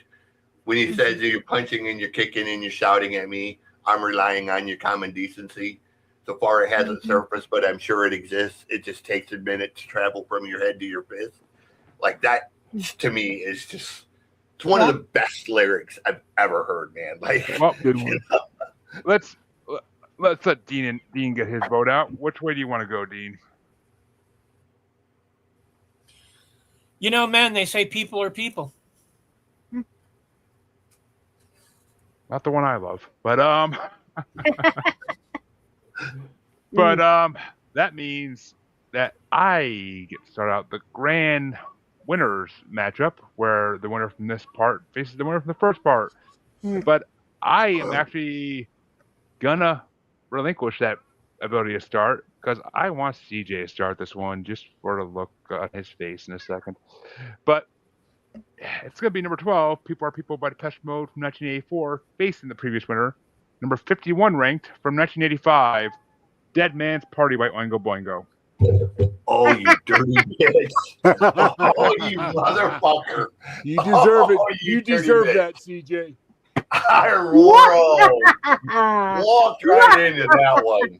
When he says you're punching and you're kicking and you're shouting at me, I'm relying on your common decency. So far, it hasn't surfaced, but I'm sure it exists. It just takes a minute to travel from your head to your fist. Like that, to me, is just it's one of the best lyrics I've ever heard, man. Like, Well, good one. Let's let Dean get his vote out. Which way do you want to go, Dean? You know, man, they say people are people. Not the one I love, but that means that I get to start out the grand winners matchup, where the winner from this part faces the winner from the first part. But I am actually gonna relinquish that ability to start because I want CJ to start this one just for the look on his face in a second. But it's going to be number 12, People Are People by Depeche Mode from 1984, facing the previous winner, number 51 ranked from 1985, Dead Man's Party by Oingo Boingo. oh, you dirty bitch. Oh, you motherfucker. You deserve it. Oh, You dirty deserve bitch. that, CJ. Walked right into that one.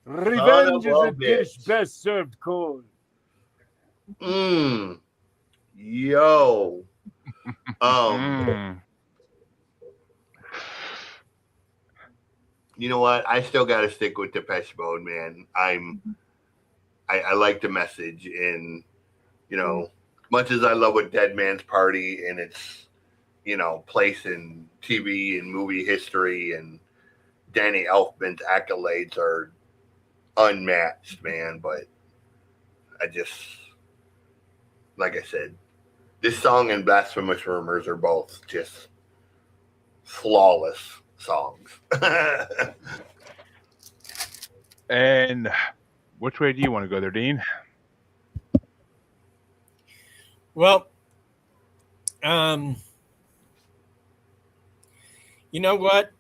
Revenge is Son of a a dish bitch. best served cold. Yo. You know what? I still got to stick with Depeche Mode, man. I like the message, and you know, much as I love what Dead Man's Party and its place in TV and movie history, and Danny Elfman's accolades are unmatched, man. But I just, like I said, this song and Blasphemous Rumors are both just flawless songs. And which way do you want to go there, Dean? Well, you know what?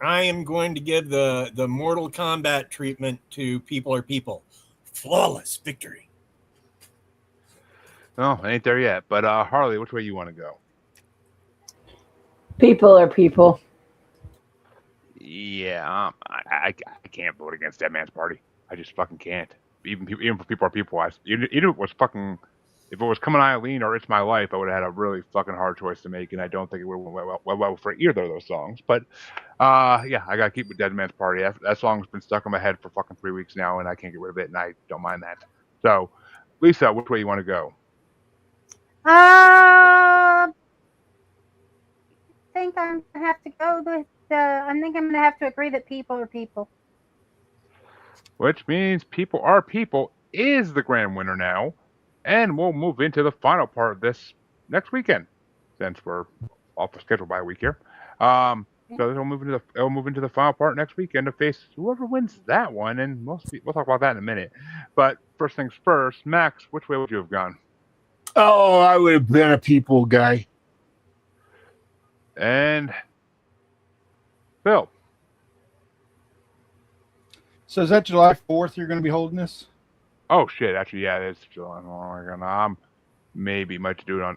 I am going to give the Mortal Kombat treatment to People Are People. Flawless victory. Oh, I ain't there yet. But Harley, which way you want to go? People are people. Yeah, I can't vote against Dead Man's Party. I just fucking can't. Even for People Are People, even if it was fucking, if it was Come On Eileen or It's My Life, I would have had a really fucking hard choice to make, and I don't think it would have went well for either of those songs. But yeah, I gotta keep with Dead Man's Party. That song's been stuck in my head for fucking 3 weeks now, and I can't get rid of it, and I don't mind that. So, Lisa, which way you want to go? I think I'm gonna have to go with. I think I'm gonna have to agree that people are people. Which means People Are People is the grand winner now, and we'll move into the final part of this next weekend, since we're off the schedule by a week here. So it'll move into the final part next weekend to face whoever wins that one, and we'll talk about that in a minute. But first things first, Max, which way would you have gone? Oh, I would have been a people guy. And Phil. So is that July 4th you're going to be holding this? Oh shit! Actually, yeah, it's July. Oh my god, maybe might do it on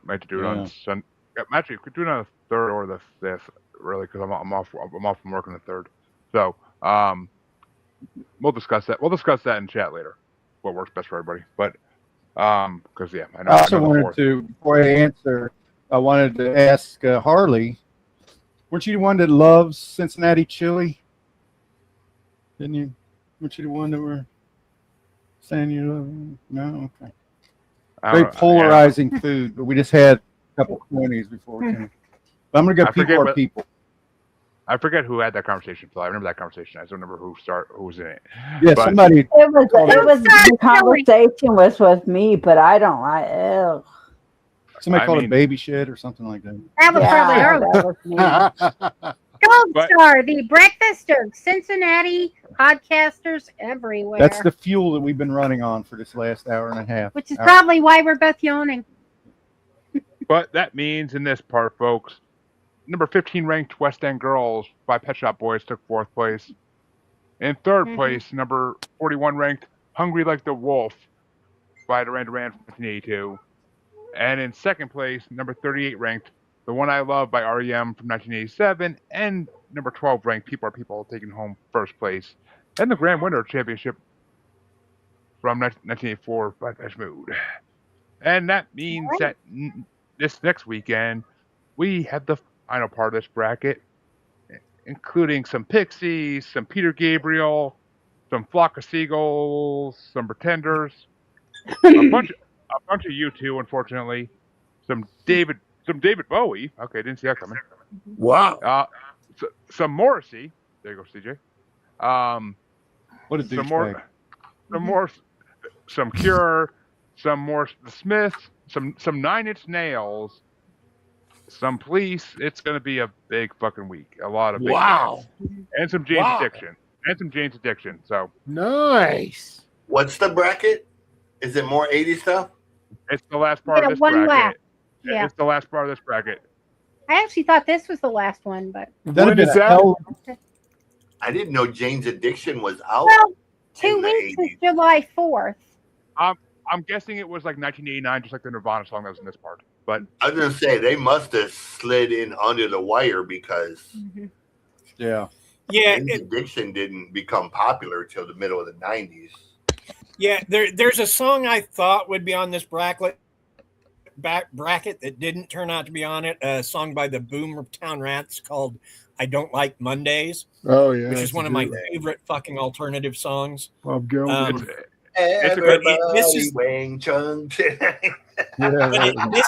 Actually, we could do another third or the fifth, really, because I'm off from work on the third. So we'll discuss that. We'll discuss that in chat later. What works best for everybody. But because yeah, I also I know the wanted fourth. to, before I answer, I wanted to ask Harley, weren't you the one that loves Cincinnati chili? Didn't you? Weren't you the one that were saying you love? No, okay. Very polarizing food, but we just had a couple of 20s before we came. But I'm gonna go people are people. I forget who had that conversation, Phil. I remember that conversation. I just don't remember who was in it. Yeah, but, somebody. It was the conversation was with me, but I don't like it. Somebody called it baby shit or something like that. That was probably early. Gold Star, the breakfast of Cincinnati podcasters everywhere. That's the fuel that we've been running on for this last hour and a half. Which is probably why we're both yawning. But that means in this part, folks, number 15 ranked West End Girls by Pet Shop Boys took 4th place. In 3rd place, number 41 ranked Hungry Like the Wolf by Duran Duran from 1982. And in 2nd place, number 38 ranked The One I Love by REM from 1987. And number 12 ranked People Are People taking home 1st place. And the grand winner championship from 1984 by Depeche Mode. And that means that this next weekend, we have the final part of this bracket, including some Pixies, some Peter Gabriel, some Flock of Seagulls, some Pretenders, a bunch of U2, unfortunately, some David Bowie. Okay, didn't see that coming. Wow. Some Morrissey. There you go, CJ. What a douchebag. Some Cure, some more The Smiths, some 9 Inch Nails, some Police. It's going to be a big fucking week. A lot of big bands. And some Jane's Addiction. So nice. What's the bracket? Is it more 80s stuff? It's the last part of this bracket. Lap. Yeah. It's the last part of this bracket. I actually thought this was the last one, but When is that? I didn't know Jane's Addiction was out. Well, 2 weeks is July 4th. I'm guessing it was like 1989, just like the Nirvana song that was in this part. But I was gonna say they must have slid in under the wire because Jane's Addiction didn't become popular till the middle of the 90s. Yeah, there's a song I thought would be on this bracket that didn't turn out to be on it. A song by the Boomtown Rats called "I Don't Like Mondays." Oh yeah, which is one of my favorite fucking alternative songs. Bob Geldof. This is Wang Chung. this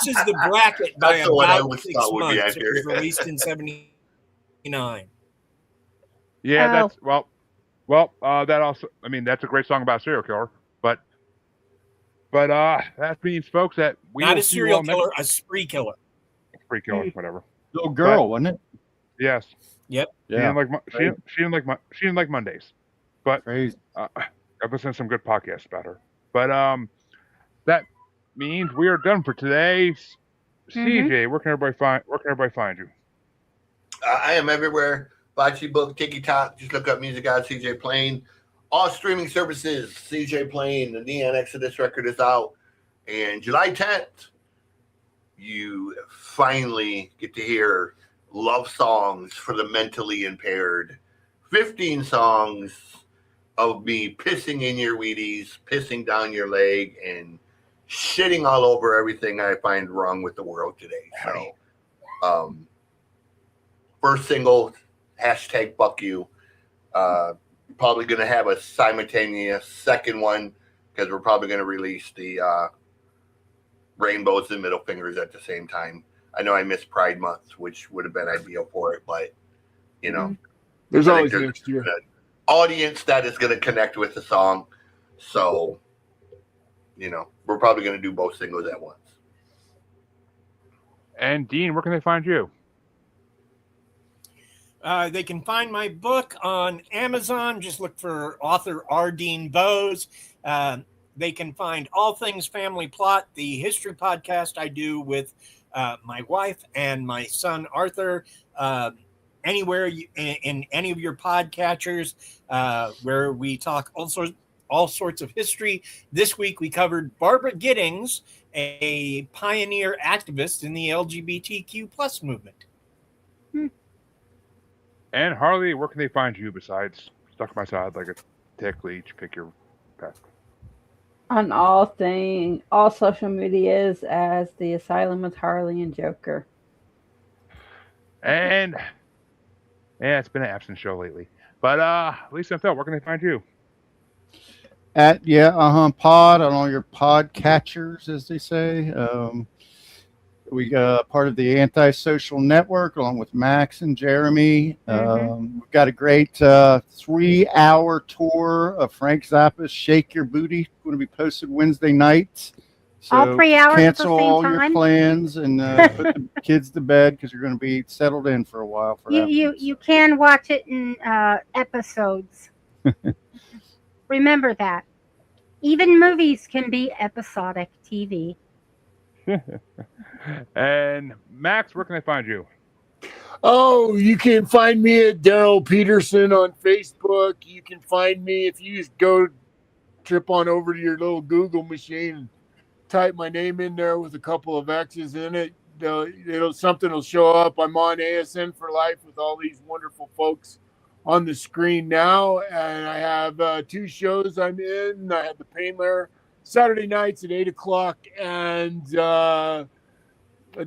is the bracket by about 6 months. It was released in '79. Yeah, that's that also. I mean, that's a great song about a serial killer. But that means, folks, that we not a serial killer, a spree killer. Spree killer, whatever. Little girl, wasn't it? Yes. Yep. Yeah. She didn't like Mondays, but crazy. I've listened to some good podcasts about her. But that means we are done for today. CJ, where can everybody find you? I am everywhere. Bocce Book, TikTok. Just look up Music God CJ Plain. All streaming services, CJ Plain. The Neon Exodus record is out. And July 10th, you finally get to hear love songs for the mentally impaired. 15 songs of me pissing in your Wheaties, pissing down your leg, and shitting all over everything I find wrong with the world today. So, first single, hashtag fuck you. Probably going to have a simultaneous second one because we're probably going to release the rainbows and middle fingers at the same time. I know I missed Pride Month, which would have been ideal for it, but you know, there's always next year. Audience that is going to connect with the song. So, you know, we're probably going to do both singles at once. And Dean, where can they find you? They can find my book on Amazon. Just look for author R. Dean Bose. They can find All Things Family Plot, the history podcast I do with my wife and my son Arthur. Anywhere in any of your podcatchers where we talk all all sorts of history. This week we covered Barbara Giddings, a pioneer activist in the LGBTQ plus movement. And Harley, where can they find you besides stuck my side like a tick leech? Pick your pet. On all social medias as the Asylum with Harley and Joker. And yeah, it's been an absent show lately. But Lisa and Phil, where can they find you? At pod on all your pod catchers, as they say. We part of the Antisocial Network along with Max and Jeremy. We've got a great 3-hour tour of Frank Zappa's "Shake Your Booty" going to be posted Wednesday night. So All 3 hours cancel at the same all time? your plans and put the kids to bed because you're going to be settled in for a while. For that You can watch it in episodes. Remember that. Even movies can be episodic TV. And Max, where can they find you? Oh, you can find me at Daryl Peterson on Facebook. You can find me if you just go trip on over to your little Google machine and type my name in there with a couple of X's in it. Something will show up. I'm on ASN for Life with all these wonderful folks on the screen now, and I have 2 shows I'm in. I have the Pain Lair Saturday nights at 8:00, and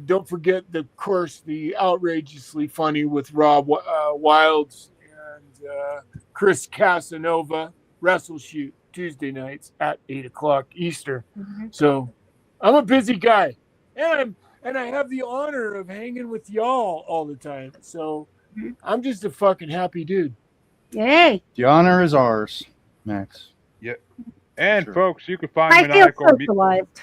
don't forget, of course, the Outrageously Funny with Rob Wilds and Chris Casanova Wrestle Shoot Tuesday nights at 8:00 Eastern. So I'm a busy guy, and I have the honor of hanging with y'all all the time. So I'm just a fucking happy dude. Yay! The honor is ours, Max. Yep. And Sure. folks, you can find I feel Maniacal socialized.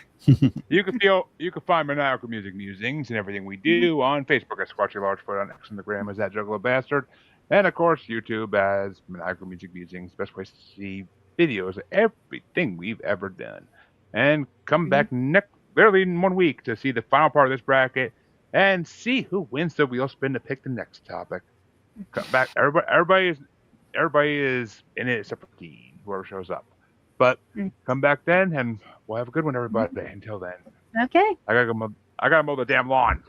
You can find Maniacal Music Musings and everything we do on Facebook as Squatchy Largefoot, on Instagram as that Juggalo Bastard, and of course YouTube as Maniacal Music Musings. Best place to see videos of everything we've ever done. And come back literally in 1 week to see the final part of this bracket and see who wins the wheel spin to pick the next topic. Come back, everybody is in it except for Dean, whoever shows up. But come back then, and we'll have a good one, everybody. Until then, Okay. I gotta mow the damn lawn.